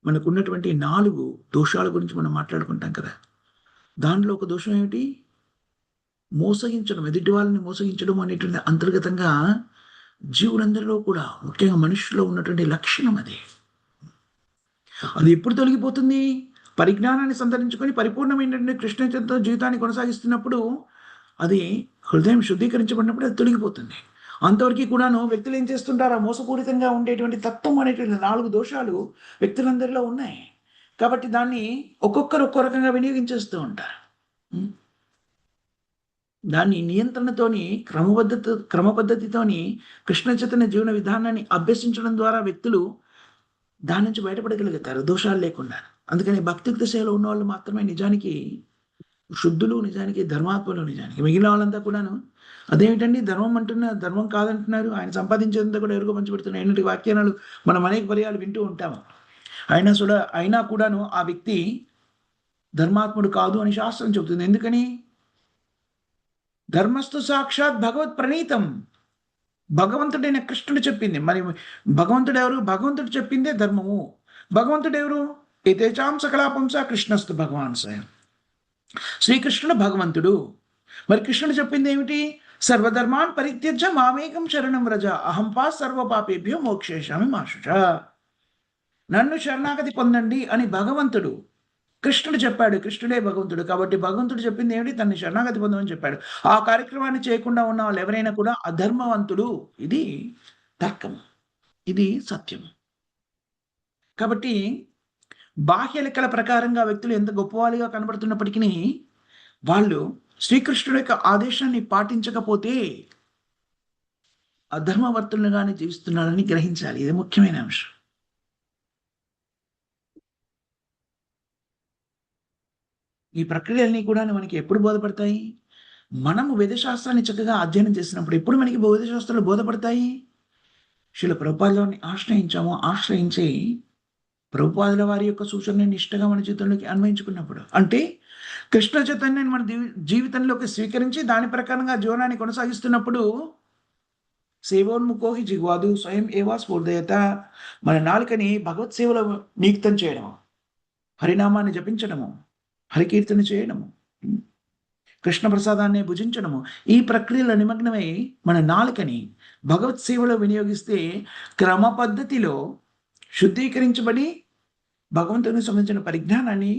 మనకున్నటువంటి 4 దోషాల గురించి మనం మాట్లాడుకుంటాం కదా. దానిలో ఒక దోషం ఏమిటి? మోసగించడం, ఎదుటి వాళ్ళని మోసగించడం అనేటువంటి అంతర్గతంగా జీవులందరిలో కూడా, ముఖ్యంగా మనుషుల్లో ఉన్నటువంటి లక్షణం అది. అది ఎప్పుడు తొలగిపోతుంది? పరిజ్ఞానాన్ని సంతరించుకొని పరిపూర్ణమైనటువంటి కృష్ణచరిత్ర జీవితాన్ని కొనసాగిస్తున్నప్పుడు, అది హృదయం శుద్ధీకరించబడినప్పుడు అది తొలగిపోతుంది. అంతవరకు కూడాను వ్యక్తులు ఏం చేస్తుంటారు? ఆ మోసపూరితంగా ఉండేటువంటి తత్వం అనేటువంటి 4 దోషాలు వ్యక్తులందరిలో ఉన్నాయి. కాబట్టి దాన్ని ఒక్కొక్కరు ఒక్కో రకంగా వినియోగించేస్తూ ఉంటారు. దాన్ని నియంత్రణతోని, క్రమపద్ధతితోని కృష్ణ చైతన్య జీవన విధానాన్ని అభ్యసించడం ద్వారా వ్యక్తులు దాని నుంచి బయటపడగలుగుతారు దోషాలు లేకుండా. అందుకని భక్తియుక్త సేవలో ఉన్నవాళ్ళు మాత్రమే నిజానికి శుద్ధులు, నిజానికి ధర్మాత్ములు. నిజానికి మిగిలిన వాళ్ళంతా కూడాను అదేమిటండి ధర్మం అంటున్నారు, ధర్మం కాదంటున్నారు, ఆయన సంపాదించేదంతా కూడా ఎవరికో పంచిపెడుతున్నారు ఎన్నటి వాక్యాలు మనం అనేక పర్యాలు వింటూ ఉంటాము. అయినా కూడాను ఆ వ్యక్తి ధర్మాత్ముడు కాదు అని శాస్త్రం చెబుతుంది. ఎందుకని? ధర్మస్తు సాక్షాత్ భగవత్ ప్రణీతం. భగవంతుడైన కృష్ణుడు చెప్పింది. మరి భగవంతుడు ఎవరు? భగవంతుడు చెప్పిందే ధర్మము. భగవంతుడు ఎవరు? ఏతేచాం సకలాపంస కృష్ణస్తు భగవాన్ స్వయం. శ్రీకృష్ణుడు భగవంతుడు. మరి కృష్ణుడు చెప్పింది ఏమిటి? సర్వధర్మాన్ పరిత్యజ్య మామేకం శరణం వ్రజ అహం పా సర్వ పాపేభ్యో మోక్షేశామి మా శుచ. నన్ను శరణాగతి పొందండి అని భగవంతుడు కృష్ణుడు చెప్పాడు. కృష్ణుడే భగవంతుడు కాబట్టి భగవంతుడు చెప్పింది ఏమిటి? తన్ని శరణాగతి పొందమని చెప్పాడు. ఆ కార్యక్రమాన్ని చేయకుండా ఉన్న వాళ్ళు ఎవరైనా కూడా అధర్మవంతుడు. ఇది తర్కం, ఇది సత్యం. కాబట్టి బాహ్య లెక్కల ప్రకారంగా వ్యక్తులు ఎంత గొప్పవాళ్ళుగా కనబడుతున్నప్పటికీ వాళ్ళు శ్రీకృష్ణుడి యొక్క ఆదేశాన్ని పాటించకపోతే అధర్మవర్తులుగానే జీవిస్తున్నారని గ్రహించాలి. ఇది ముఖ్యమైన అంశం. ఈ ప్రక్రియలన్నీ కూడా మనకి ఎప్పుడు బోధపడతాయి? మనము వేదశాస్త్రాన్ని చక్కగా అధ్యయనం చేసినప్పుడు. ఎప్పుడు మనకి వేదశాస్త్రాలు బోధపడతాయి? శిల ప్రభుపాదులని ఆశ్రయించి ప్రభుపాదుల వారి యొక్క సూచనని నిష్టగా మన జీవితంలోకి అన్వయించుకున్నప్పుడు, అంటే కృష్ణ చైతన్యాన్ని మన జీవితంలోకి స్వీకరించి దాని ప్రకారంగా జీవనాన్ని కొనసాగిస్తున్నప్పుడు, సేవోన్ముఖోహి జిగ్వాదు స్వయం ఏవా స్ఫూర్దయత. మన నాలుకని భగవత్ సేవలో నియుక్తం చేయడము, హరినామాన్ని జపించడము, హరికీర్తన చేయడము, కృష్ణ ప్రసాదాన్ని భుజించడము, ఈ ప్రక్రియలో నిమగ్నమై మన నాలుకని భగవత్ సేవలో వినియోగిస్తే క్రమ పద్ధతిలో శుద్ధీకరించబడి భగవంతునికి సంబంధించిన పరిజ్ఞానాన్ని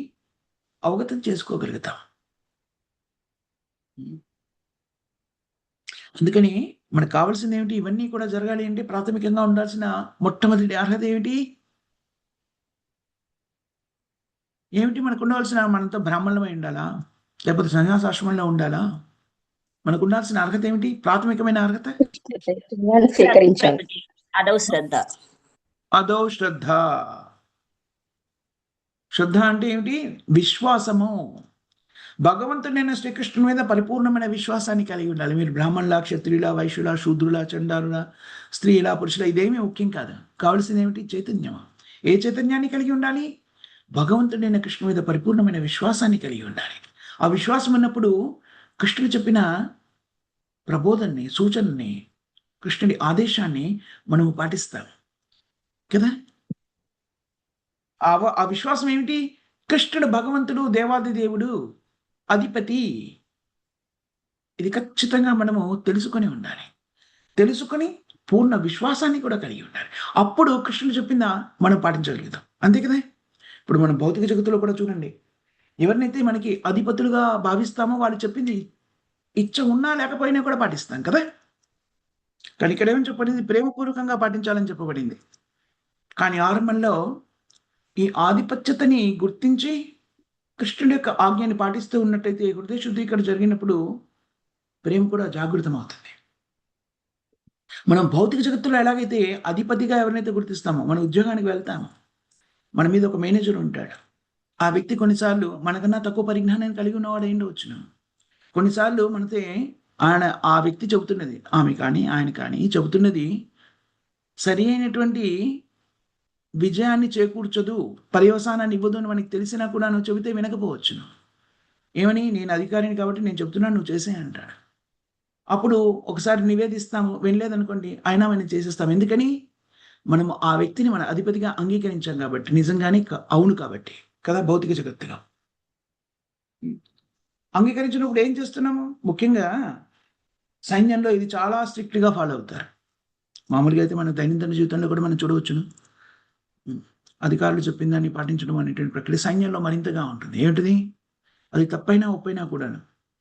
అవగతం చేసుకోగలుగుతాం. అందుకని మనకు కావాల్సింది ఏమిటి? ఇవన్నీ కూడా జరగాలి అంటే ప్రాథమికంగా ఉండాల్సిన మొట్టమొదటి అర్హత ఏమిటి? మనకు ఉండవలసిన, మనంతో బ్రాహ్మణులమై ఉండాలా? లేకపోతే సన్యాసాశ్రమంలో ఉండాలా? మనకు ఉండాల్సిన అర్హత ఏమిటి? ప్రాథమికమైన అర్హత అదో శ్రద్ధ. శ్రద్ధ అంటే ఏమిటి? విశ్వాసము. భగవంతుడైన శ్రీకృష్ణుని మీద పరిపూర్ణమైన విశ్వాసాన్ని కలిగి ఉండాలి. మీరు బ్రాహ్మణుల, క్షత్రియుల, వైశ్యుల, శూద్రుల, చండాలుల, స్త్రీల, పురుషుల ఇదేమీ ముఖ్యం కాదు. కావలసింది ఏమిటి? చైతన్యం. ఏ చైతన్యాన్ని కలిగి ఉండాలి? భగవంతుడైన కృష్ణుని మీద పరిపూర్ణమైన విశ్వాసాన్ని కలిగి ఉండాలి. ఆ విశ్వాసం ఉన్నప్పుడు కృష్ణుడు చెప్పిన ప్రబోధాన్ని, సూచనని, కృష్ణుడి ఆదేశాన్ని మనము పాటిస్తాం కదా. ఆ విశ్వాసం ఏమిటి? కృష్ణుడు భగవంతుడు, దేవాది దేవుడు, అధిపతి. ఇది ఖచ్చితంగా మనము తెలుసుకొని ఉండాలి. తెలుసుకొని పూర్ణ విశ్వాసాన్ని కూడా కలిగి ఉండాలి. అప్పుడు కృష్ణుడు చెప్పిందా మనం పాటించగలుగుతాం. అంతే కదా. ఇప్పుడు మనం భౌతిక జగత్తులో కూడా చూడండి, ఎవరినైతే మనకి అధిపతులుగా భావిస్తామో వాళ్ళు చెప్పింది ఇచ్చ ఉన్నా లేకపోయినా కూడా పాటిస్తాం కదా. కానీ ఇక్కడ ఏమని చెప్పబడింది? ప్రేమపూర్వకంగా పాటించాలని చెప్పబడింది. కానీ ఆరంభంలో ఈ ఆధిపత్యతని గుర్తించి కృష్ణుడి యొక్క ఆజ్ఞని పాటిస్తూ ఉన్నట్టయితే హృదయ శుద్ధీకరణ జరిగినప్పుడు ప్రేమ కూడా జాగృతం అవుతుంది. మనం భౌతిక జగత్తులో ఎలాగైతే అధిపతిగా ఎవరినైతే గుర్తిస్తామో, మన ఉద్యోగానికి వెళ్తామో, మన మీద ఒక మేనేజర్ ఉంటాడు. ఆ వ్యక్తి కొన్నిసార్లు మనకన్నా తక్కువ పరిజ్ఞానాన్ని కలిగి ఉన్నవాడు ఉండవచ్చును. కొన్నిసార్లు మనతే ఆ వ్యక్తి చెబుతున్నది, ఆమె కానీ ఆయన కానీ చెబుతున్నది సరి అయినటువంటి విజయాన్ని చేకూర్చదు, పర్యవసానాన్ని ఇవ్వదు అని మనకి తెలిసినా కూడా నువ్వు చెబితే వినకపోవచ్చును. ఏమని? నేను అధికారిని కాబట్టి నేను చెప్తున్నాను, నువ్వు చేసే అంటాడు. అప్పుడు ఒకసారి నివేదిస్తాము, వినలేదనుకోండి, అయినా మనం చేసేస్తాం. ఎందుకని? మనము ఆ వ్యక్తిని మన అధిపతిగా అంగీకరించాం కాబట్టి, నిజంగానే అవును కాబట్టి కదా. భౌతిక జగత్తులో అంగీకరించినప్పుడు ఏం చేస్తున్నాము? ముఖ్యంగా సైన్యంలో ఇది చాలా స్ట్రిక్ట్‌గా ఫాలో అవుతారు. మామూలుగా అయితే మన దైనందిన జీవితంలో కూడా మనం చూడవచ్చును. హ్మ్. అధికారులు చెప్పిన దాన్ని పాటించడం అనేటువంటి ప్రక్రియ సైన్యంలో మరింతగా ఉంటుంది. ఏంటిది? అది తప్పైనా, ఒప్పైనా కూడాను.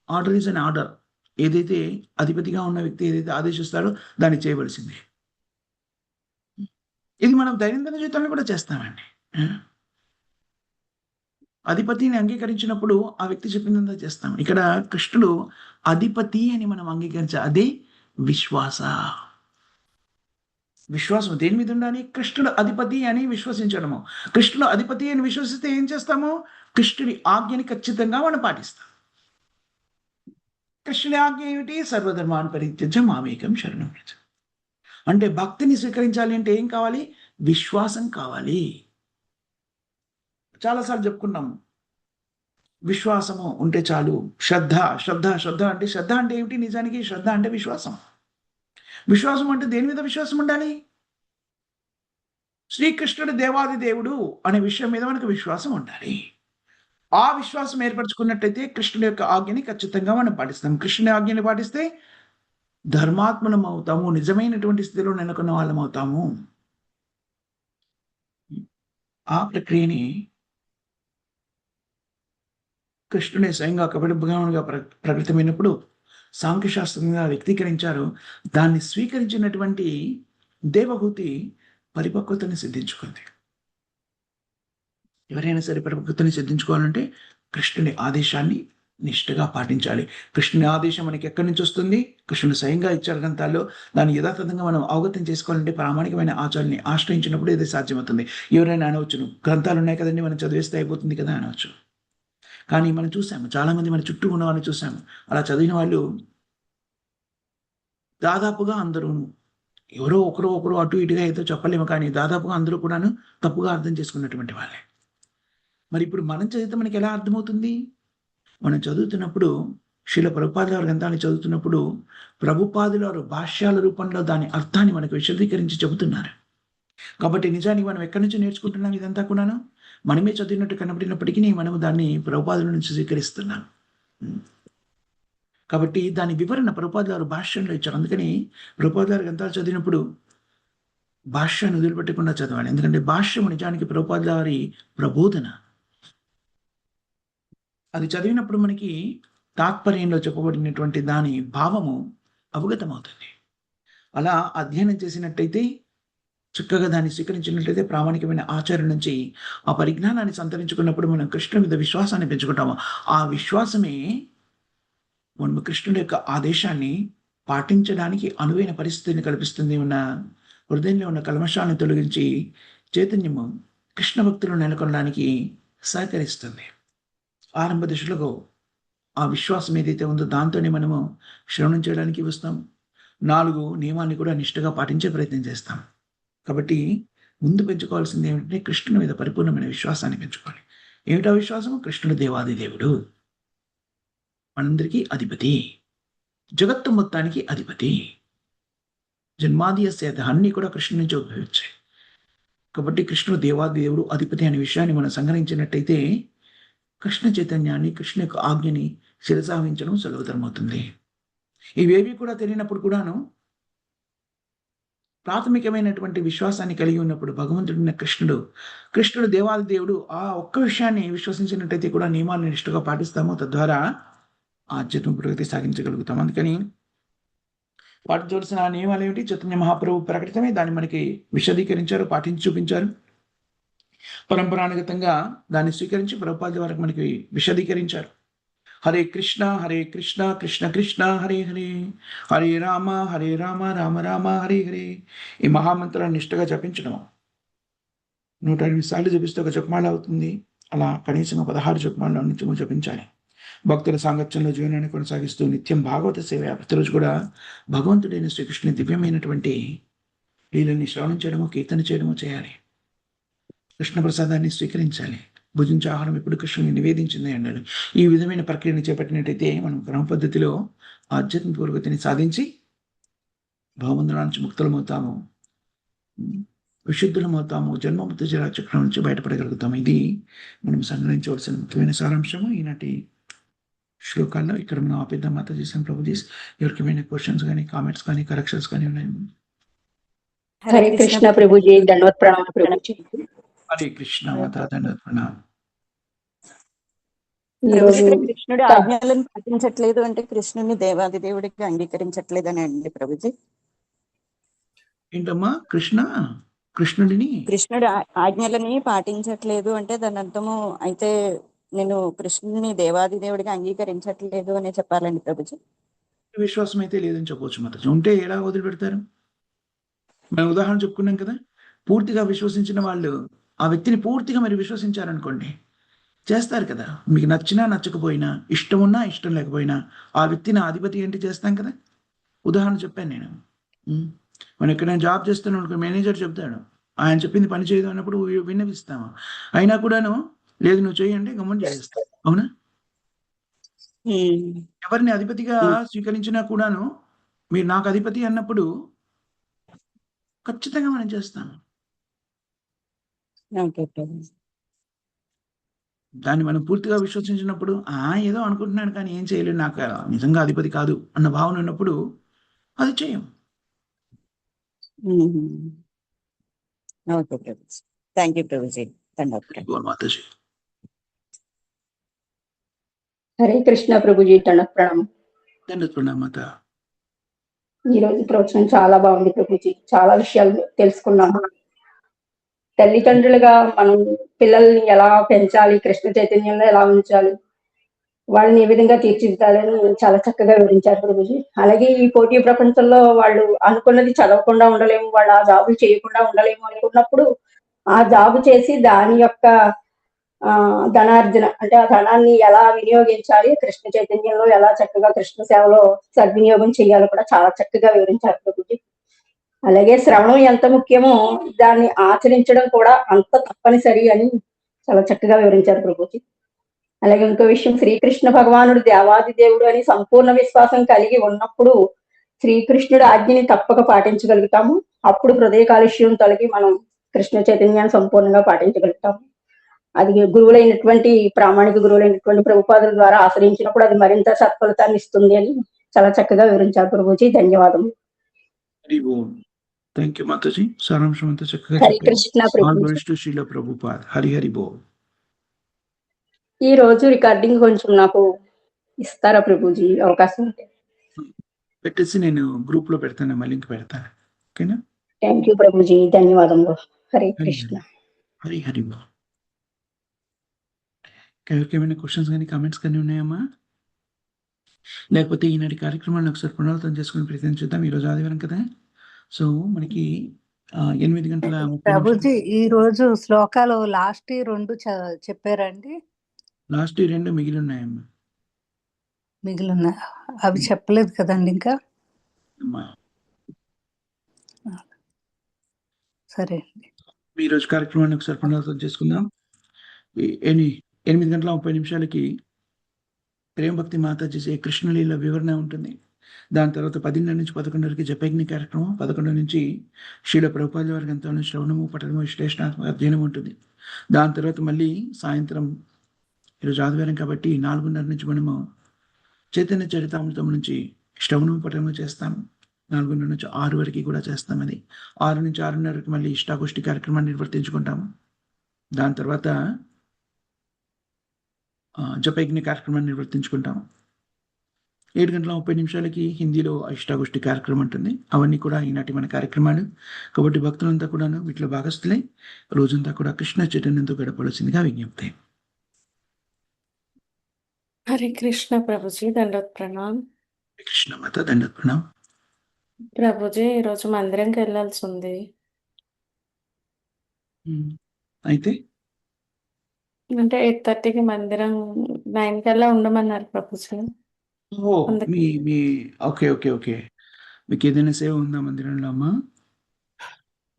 Order is an order. ఏదైతే అధిపతిగా ఉన్న వ్యక్తి ఏదైతే ఆదేశిస్తాడో దాన్ని చేయవలసిందే. ఇది మనం దైనందిన జీవితంలో కూడా చేస్తామండి. ఆ! అధిపతిని అంగీకరించినప్పుడు ఆ వ్యక్తి చెప్పిందంతా చేస్తాం. ఇక్కడ కృష్ణుడు అధిపతి అని మనం అదే విశ్వాస. విశ్వాసం దేని మీద ఉండాలి? కృష్ణుడు అధిపతి అని విశ్వసించడము. కృష్ణుడు అధిపతి అని విశ్వసిస్తే ఏం చేస్తాము? కృష్ణుడి ఆజ్ఞని ఖచ్చితంగా మనం పాటిస్తాం. కృష్ణుడి ఆజ్ఞ ఏమిటి? సర్వధర్మాన్ని పరిత్యజ్య మామేకం శరణం వ్రజ. అంటే భక్తిని స్వీకరించాలి అంటే ఏం కావాలి? విశ్వాసం కావాలి. చాలా సార్లు చెప్పుకున్నాం. విశ్వాసము ఉంటే చాలు. శ్రద్ధ అంటే శ్రద్ధ అంటే ఏమిటి నిజానికి? శ్రద్ధ అంటే విశ్వాసం. విశ్వాసం అంటే దేని మీద విశ్వాసం ఉండాలి? శ్రీకృష్ణుడు దేవాది దేవుడు అనే విషయం మీద మనకు విశ్వాసం ఉండాలి. ఆ విశ్వాసం ఏర్పరచుకున్నట్టయితే కృష్ణుడి యొక్క ఆజ్ఞని ఖచ్చితంగా మనం పాటిస్తాం. కృష్ణుని ఆజ్ఞని పాటిస్తే ధర్మాత్మలం అవుతాము. నిజమైనటువంటి స్థితిలో నెలకొన్న వాళ్ళం అవుతాము. ఆ ప్రక్రియని కృష్ణుడే స్వయంగా కపట భగవానుగా ప్రకటితమైనప్పుడు సాంఖ్యశాస్త్రంగా వ్యక్తీకరించారు. దాన్ని స్వీకరించినటువంటి దేవహూతి పరిపక్వతని సిద్ధించుకుంది. ఎవరైనా సరే పరిపక్వతని సిద్ధించుకోవాలంటే కృష్ణుని ఆదేశాన్ని నిష్ఠగా పాటించాలి. కృష్ణుని ఆదేశం మనకి ఎక్కడి నుంచి వస్తుంది? కృష్ణుడు స్వయంగా ఇచ్చారు గ్రంథాల్లో. దాన్ని యథాతథంగా మనం అవగతం చేసుకోవాలంటే ప్రామాణికమైన ఆచార్యుల్ని ఆశ్రయించినప్పుడు ఇది సాధ్యమవుతుంది. ఎవరైనా అనవచ్చును, గ్రంథాలు ఉన్నాయి కదండీ! మనం చదివేస్తే అయిపోతుంది కదా! అనవచ్చు. కానీ మనం చూసాము. చాలామంది మన చుట్టూ ఉన్న వాళ్ళని చూసాము. అలా చదివిన వాళ్ళు దాదాపుగా అందరూను. ఎవరో ఒకరు అటు ఇటుగా ఏదో చెప్పలేము కానీ దాదాపుగా అందరూ కూడాను తప్పుగా అర్థం చేసుకున్నటువంటి వాళ్ళే. మరి ఇప్పుడు మనం చదివితే మనకెలా అర్థమవుతుంది? మనం చదువుతున్నప్పుడు శ్రీల ప్రభుపాదుల వారి గ్రంథాన్ని చదువుతున్నప్పుడు ప్రభుపాదుల వారు భాష్యాల రూపంలో దాని అర్థాన్ని మనకు విశదీకరించి చెబుతున్నారు. కాబట్టి నిజానికి మనం ఎక్కడి నుంచి నేర్చుకుంటున్నాం ఇదంతా కూడాను? మనమే చదివినట్టు కనపడినప్పటికీ మనము దాన్ని ప్రభుపాదుల నుంచి స్వీకరిస్తున్నాం. హ్మ్. కాబట్టి దాని వివరణ ప్రభుపాదుల వారు భాష్యంలో ఇచ్చారు. అందుకని ప్రభుపాదుల వారి గ్రంథాలు చదివినప్పుడు భాష్యాన్ని వదిలిపెట్టకుండా చదవాలి. ఎందుకంటే భాష్యము నిజానికి ప్రభుపాదుల వారి ప్రబోధన. అది చదివినప్పుడు మనకి తాత్పర్యంలో చెప్పబడినటువంటి దాని భావము అవగతమవుతుంది. అలా అధ్యయనం చేసినట్టయితే, చక్కగా దాన్ని స్వీకరించినట్లయితే ప్రామాణికమైన ఆచార్యుల నుంచి ఆ పరిజ్ఞానాన్ని సంతరించుకున్నప్పుడు మనం కృష్ణుని మీద విశ్వాసాన్ని పెంచుకుంటాము. ఆ విశ్వాసమే మనము కృష్ణుడి యొక్క ఆదేశాన్ని పాటించడానికి అనువైన పరిస్థితిని కల్పిస్తుంది. హృదయంలో ఉన్న కల్మషాన్ని తొలగించి చైతన్యము కృష్ణ భక్తులు నెలకొనడానికి సహకరిస్తుంది. ఆరంభ దశలో ఆ విశ్వాసం ఏదైతే ఉందో దాంతోనే మనము శ్రవణం చేయడానికి వస్తాం. 4 నియమాల్ని కూడా నిష్ఠగా పాటించే ప్రయత్నం చేస్తాం. కాబట్టి ముందు పెంచుకోవాల్సింది ఏమిటంటే కృష్ణుని మీద పరిపూర్ణమైన విశ్వాసాన్ని పెంచుకోవాలి. ఏమిటా విశ్వాసం? కృష్ణుడు దేవాది దేవుడు. మనందరికీ అధిపతి. జగత్తు మొత్తానికి అధిపతి. జన్మాదియస్య అన్నీ కూడా కృష్ణుడి నుంచి ఉద్భవించాయి. కాబట్టి కృష్ణుడు దేవాది దేవుడు, అధిపతి అనే విషయాన్ని మనం సంగ్రహించినట్టయితే కృష్ణ చైతన్యాన్ని, కృష్ణ యొక్క ఆజ్ఞని శిరసావహించడం సులభతరమవుతుంది. ఇవేవి కూడా తెలియనప్పుడు కూడాను ప్రాథమికమైనటువంటి విశ్వాసాన్ని కలిగి ఉన్నప్పుడు భగవంతుడైన కృష్ణుడు దేవాది దేవుడు ఆ ఒక్క విషయాన్ని విశ్వసించినట్టయితే కూడా నియమాలను నిష్ఠగా పాటిస్తాము. తద్వారా ఆధ్యాత్మిక పురోగతి సాగించగలుగుతాం. అందుకని పాటించవలసిన నియమాలు ఏమిటి? చైతన్య మహాప్రభు ప్రకటితమే దాన్ని మనకి విశదీకరించారు, పాటించి చూపించారు. పరంపరానుగతంగా దాన్ని స్వీకరించి ప్రభుపాదుల వరకు మనకి విశదీకరించారు. హరే కృష్ణ కృష్ణ కృష్ణ హరే హరే, హరే రామ రామ రామ హరే హరే. ఈ మహామంత్రాన్ని నిష్ఠగా జపించడం 108 సార్లు జపిస్తే ఒక జపమాల అవుతుంది. అలా కనీసం 16 జపమాలను నిత్యము జపించాలి. భక్తుల సాంగత్యంలో జీవనాన్ని కొనసాగిస్తూ నిత్యం భాగవత సేవ ప్రతిరోజు కూడా భగవంతుడైన శ్రీకృష్ణుని దివ్యమైనటువంటి లీలని శ్రవణం చేయడము, కీర్తన చేయడము చేయాలి. కృష్ణ ప్రసాదాన్ని స్వీకరించాలి. భుజించే ఆహారం ఎప్పుడు కృష్ణుని నివేదించింది అన్నాడు. ఈ విధమైన ప్రక్రియను చేపట్టినట్టయితే మనం క్రమ పద్ధతిలో ఆధ్యాత్మిక పురోగతిని సాధించి భవబంధనాల నుంచి ముక్తులమవుతాము, విశుద్ధులమవుతాము, జన్మమృత్యు జరా చక్రం నుంచి బయటపడగలుగుతాము. ఇది మనం సంగ్రహించవలసిన ముఖ్యమైన సారాంశము ఈనాటి శ్లోకాల్లో ఇక్కడ మనం ఆపేద్దాం మాతాజీ. ప్రభుజీ ఎవరికి ఏమైనా క్వశ్చన్స్ కానీ, కామెంట్స్ కానీ, కరెక్షన్స్ కానీ ఉన్నాయి? హరే కృష్ణ ప్రభుజీ, దండవత్ ప్రణామం ప్రభుజీ. హరే కృష్ణ మాతా, దండవత్ ప్రణామం. ఈరోజు కృష్ణుడు ఆజ్ఞలను పాటించట్లేదు అంటే కృష్ణుని దేవాది దేవుడికి అంగీకరించట్లేదని అండి ప్రభుజీ. ఏంటమ్మా? కృష్ణుడిని కృష్ణుడు ఆజ్ఞలని పాటించట్లేదు అంటే దాని అర్థము అయితే నేను కృష్ణుని దేవాది దేవుడికి అంగీకరించట్లేదు అని చెప్పాలండి ప్రభుజీ. విశ్వాసం అయితే లేదని చెప్పవచ్చు మాతాజీ. ఉంటే ఎలా వదిలిపెడతారు? మనం ఉదాహరణ చెప్పుకున్నాం కదా, పూర్తిగా విశ్వసించిన వాళ్ళు ఆ వ్యక్తిని పూర్తిగా మరి విశ్వసించారనుకోండి, చేస్తారు కదా. మీకు నచ్చినా నచ్చకపోయినా, ఇష్టం ఉన్నా ఇష్టం లేకపోయినా ఆ వ్యక్తి నా అధిపతి ఏంటి చేస్తాం కదా. ఉదాహరణ చెప్పాను నేను. మనం ఎక్కడైనా జాబ్ చేస్తున్నాం అనుకో, మేనేజర్ చెప్తాడు, ఆయన చెప్పింది పని చేయదు అన్నప్పుడు విన్నవిస్తాము. అయినా కూడాను లేదు నువ్వు చేయండి గమనం చేస్తాం. అవునా? ఎవరిని అధిపతిగా స్వీకరించినా కూడాను మీరు నాకు అధిపతి అన్నప్పుడు ఖచ్చితంగా మనం చేస్తాము. దాన్ని మనం పూర్తిగా విశ్వసించినప్పుడు ఏదో అనుకుంటున్నాను కానీ ఏం చేయలేదు, నాకు నిజంగా అధిపతి కాదు అన్న భావన ఉన్నప్పుడు అది చేయం. మాతాజీ. హరే కృష్ణ ప్రభుజీ, దండవత్ ప్రణామం. దండవత్ ప్రణామం మాత. ఈ రోజు ప్రవచనం చాలా బాగుంది ప్రభుజీ. చాలా విషయాలు తెలుసుకున్నాము. తల్లిదండ్రులుగా మనం పిల్లల్ని ఎలా పెంచాలి, కృష్ణ చైతన్యంలో ఎలా ఉంచాలి, వాళ్ళని ఏ విధంగా తీర్చిదిద్దాలని చాలా చక్కగా వివరించారు ప్రభుజీ. అలాగే ఈ పోటీ ప్రపంచంలో వాళ్ళు అనుకున్నది చదవకుండా ఉండలేము, వాళ్ళు ఆ జాబులు చేయకుండా ఉండలేము అనుకున్నప్పుడు ఆ జాబు చేసి దాని యొక్క ధనార్జన అంటే ఆ ధనాన్ని ఎలా వినియోగించాలి, కృష్ణ చైతన్యంలో ఎలా చక్కగా కృష్ణ సేవలో సద్వినియోగం చేయాలో కూడా చాలా చక్కగా వివరించారు ప్రభుజీ. అలాగే శ్రవణం ఎంత ముఖ్యమో దాన్ని ఆచరించడం కూడా అంత తప్పనిసరి అని చాలా చక్కగా వివరించారు ప్రభుజీ. అలాగే ఇంకో విషయం, శ్రీకృష్ణ భగవానుడు దేవాది దేవుడు అని సంపూర్ణ విశ్వాసం కలిగి ఉన్నప్పుడు శ్రీకృష్ణుడు ఆజ్ఞని తప్పక పాటించగలుగుతాము. అప్పుడు హృదయ కాలుష్యం తొలగి మనం కృష్ణ చైతన్యాన్ని సంపూర్ణంగా పాటించగలుగుతాము. అది గురువులైనటువంటి ప్రామాణిక గురువులైనటువంటి ప్రభుపాదుల ద్వారా ఆశ్రయించినప్పుడు అది మరింత సత్ఫలితాన్ని ఇస్తుంది అని చాలా చక్కగా వివరించారు ప్రభుజీ. ధన్యవాదములు. Thank you Mataji. సారాంశం అంతా చక్కగా హరి కృష్ణ ప్రభుపాద్. హరి హరి బోల్. ఈ రోజు రికార్డింగ్ కొంచెం నాకు ఇస్తారా ప్రభుజీ, అవకాశం ఉంటే? పెట్టేసి నేను గ్రూప్ లో పెడతాను, మళ్ళీ లింక్ పెడతాను. ఓకేనా? థ్యాంక్ యూ ప్రభుజీ, ధన్యవాదములు. హరే కృష్ణ. హరి హరి బోల్. ఎవరికేమైనా క్వశ్చన్స్ కానీ కామెంట్స్ కానీ ఉన్నాయమ్మా? లేకపోతే ఈనాటి కార్యక్రమాలను ఒకసారి పునరావృతం చేసుకుని ప్రయత్నం చేద్దాం. ఈరోజు ఆదివారం కదా, సో మనకి 8:30 ప్రభుజీ ఈ రోజు శ్లోకాలు లాస్ట్ 2 చెప్పారండి. లాస్ట్ 2 మిగిలి ఉన్నాయమ్మా. మిగిలిన అవి చెప్పలేదు కదండి ఇంకా. సరే అండి, ఈ రోజు కార్యక్రమాన్ని ఒకసారి పునరావృతం చేసుకుందాం. 8:30 ప్రేమ భక్తి మాతాజీ కృష్ణలీల వివరణ ఉంటుంది. దాని తర్వాత 10:30 నుంచి 11 జపయజ్ఞ కార్యక్రమం, 11 నుంచి శ్రీల ప్రభుపాద వారి గ్రంథాలను శ్రవణము, పఠనము, విశ్లేషణాత్మక అధ్యయనం ఉంటుంది. దాని తర్వాత మళ్ళీ సాయంత్రం, ఈరోజు ఆదివారం కాబట్టి 4:30 నుంచి మనము చైతన్య చరితామృతం నుంచి శ్రవణము పఠనము చేస్తాము. 4:30 నుంచి 6 వరకు కూడా చేస్తాం. అది 6 నుంచి 6:30 మళ్ళీ ఇష్టాగోష్ఠి కార్యక్రమాన్ని నిర్వర్తించుకుంటాము. దాని తర్వాత జపయజ్ఞ కార్యక్రమాన్ని నిర్వర్తించుకుంటాము. 7:30 హిందీలో ఇష్టాగోష్ఠి కార్యక్రమం ఉంటుంది. అవన్నీ కూడా ఈనాటి మన కార్యక్రమాలు కాబట్టి భక్తులంతా కూడా వీటిలో భాగస్థులై రోజంతా కూడా కృష్ణ చైతన్యంతో గడపవలసిందిగా విజ్ఞప్తి. హరే కృష్ణ ప్రభుజీ, దండవత్ ప్రణామ్. కృష్ణ మాత, దండవత్ ప్రణామ్. ప్రభుజీ ఈరోజు మందిరంకి వెళ్ళాల్సి ఉంది. అయితే అంటే 8:30కి మందిరం, 9 కల్లా ఉండమన్నారు ప్రభుజీ. Okay okay okay. మీకు ఏదైనా సేవ ఉందా మందిరంలో అమ్మా?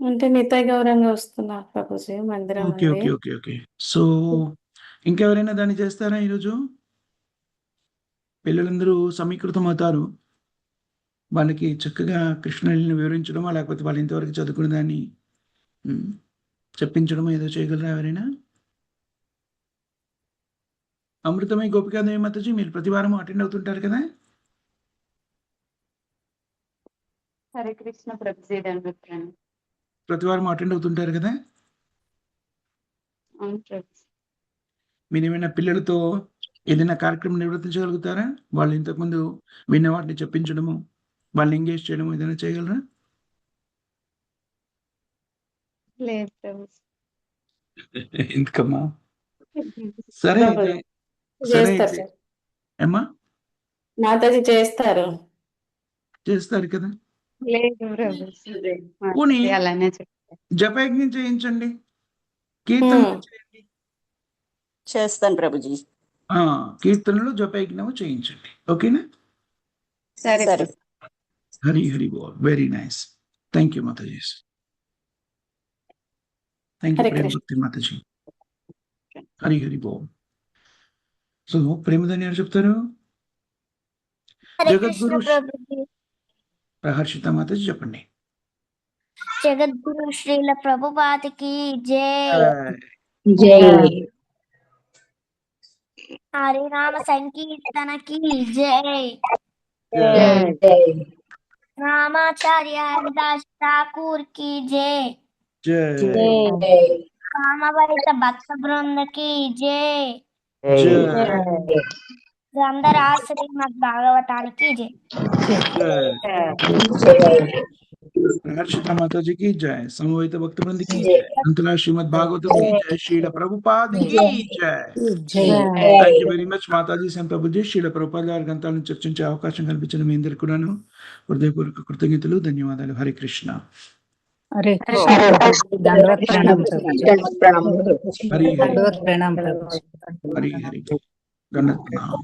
అంటే మిగతా గౌరవంగా వస్తున్నారు ప్రభుజీ మందిరం ఓకే నుండి. Okay okay okay. సో ఇంకెవరైనా దాన్ని చేస్తారా? ఈరోజు పిల్లలందరూ సమీకృతం అవుతారు. వాళ్ళకి చక్కగా కృష్ణుని వివరించడమో, లేకపోతే వాళ్ళు ఇంతవరకు చదువుకున్న దాన్ని చెప్పించడమో ఏదో చేయగలరా ఎవరైనా? అమృతమై గోపికాదేవి మాతాజీ మీరు ప్రతి వారం అటెండ్ అవుతుంటారు కదా? హరే కృష్ణ ప్రభుజీ దండోత్సవం. ప్రతి వారం అటెండ్ అవుతుంటారు కదా? అవును ప్రభుజీ. మీరు ఏమైనా పిల్లలతో ఏదైనా కార్యక్రమం నిర్వర్తించగలుగుతారా? వాళ్ళు ఇంతకుముందు విన్న వాటిని చెప్పించడము, వాళ్ళని ఎంగేజ్ చేయడము ఏదైనా చేయగలరా? లేదు ప్రభుజీ. ఎందుకమ్మా? సరే ప్రభుజీ అయితే సరే చేస్తారు అయితే సార్. అమ్మా మాతాజీ చేస్తారు. చేస్తారు కదా? లేదు ప్రభుజీ. పోనీ అలానే చెప్తారు. జపయజ్ఞం చేయించండి, కీర్తనలు చేయండి. చేస్తాను ప్రభుజీ. కీర్తనలు జపయజ్ఞము చేయించండి. ఓకేనా? సరే. హరి హరి బోల్. Very nice. థ్యాంక్ యూ మాతాజీ. Thank you Hare Prema Krishna. భక్తి మాతాజీ. హరి హరి బోల్. సో ప్రేమదని ఎవరు చెప్తారు? హరే కృష్ణ జగద్గురు ప్రభుజీ. ప్రహర్షిత మాతాజీ చెప్పండి. జగద్గురు శ్రీల ప్రభుపాదికి జై. జై. హరినామ సంకీర్తనకి జై. జై. రామాచార్య హరిదాస్ ఠాకూర్ కి జై. జై జై. కామవరిత భక్త బృంద కి జై. జై గ్రంథరాజ్ శ్రీమద్ భాగవతానికి జై. జై. ప్రహర్షిత మాతాజీకి జై. సమవేత భక్త బృందకి జై. అంతలా శ్రీమద్ భాగవతం की जय. శ్రీల ప్రభుపాదికి జై. Thank you very much Mataji సం ప్రభుజీ. శ్రీల ప్రభుపాద గారి గ్రంథాలను చర్చించే అవకాశం కల్పించిన మీ అందరికీ కూడాను హృదయపూర్వక కృతజ్ఞతలు, ధన్యవాదాలు. హరే కృష్ణ. హరే కృష్ణ ప్రభుజీ. దండవత్ ప్రణామం ప్రభుజీ. హరి హరి దండవత్ ప్రణామం ప్రభుజీ. హరి హరి దండవత్ ప్రణామం.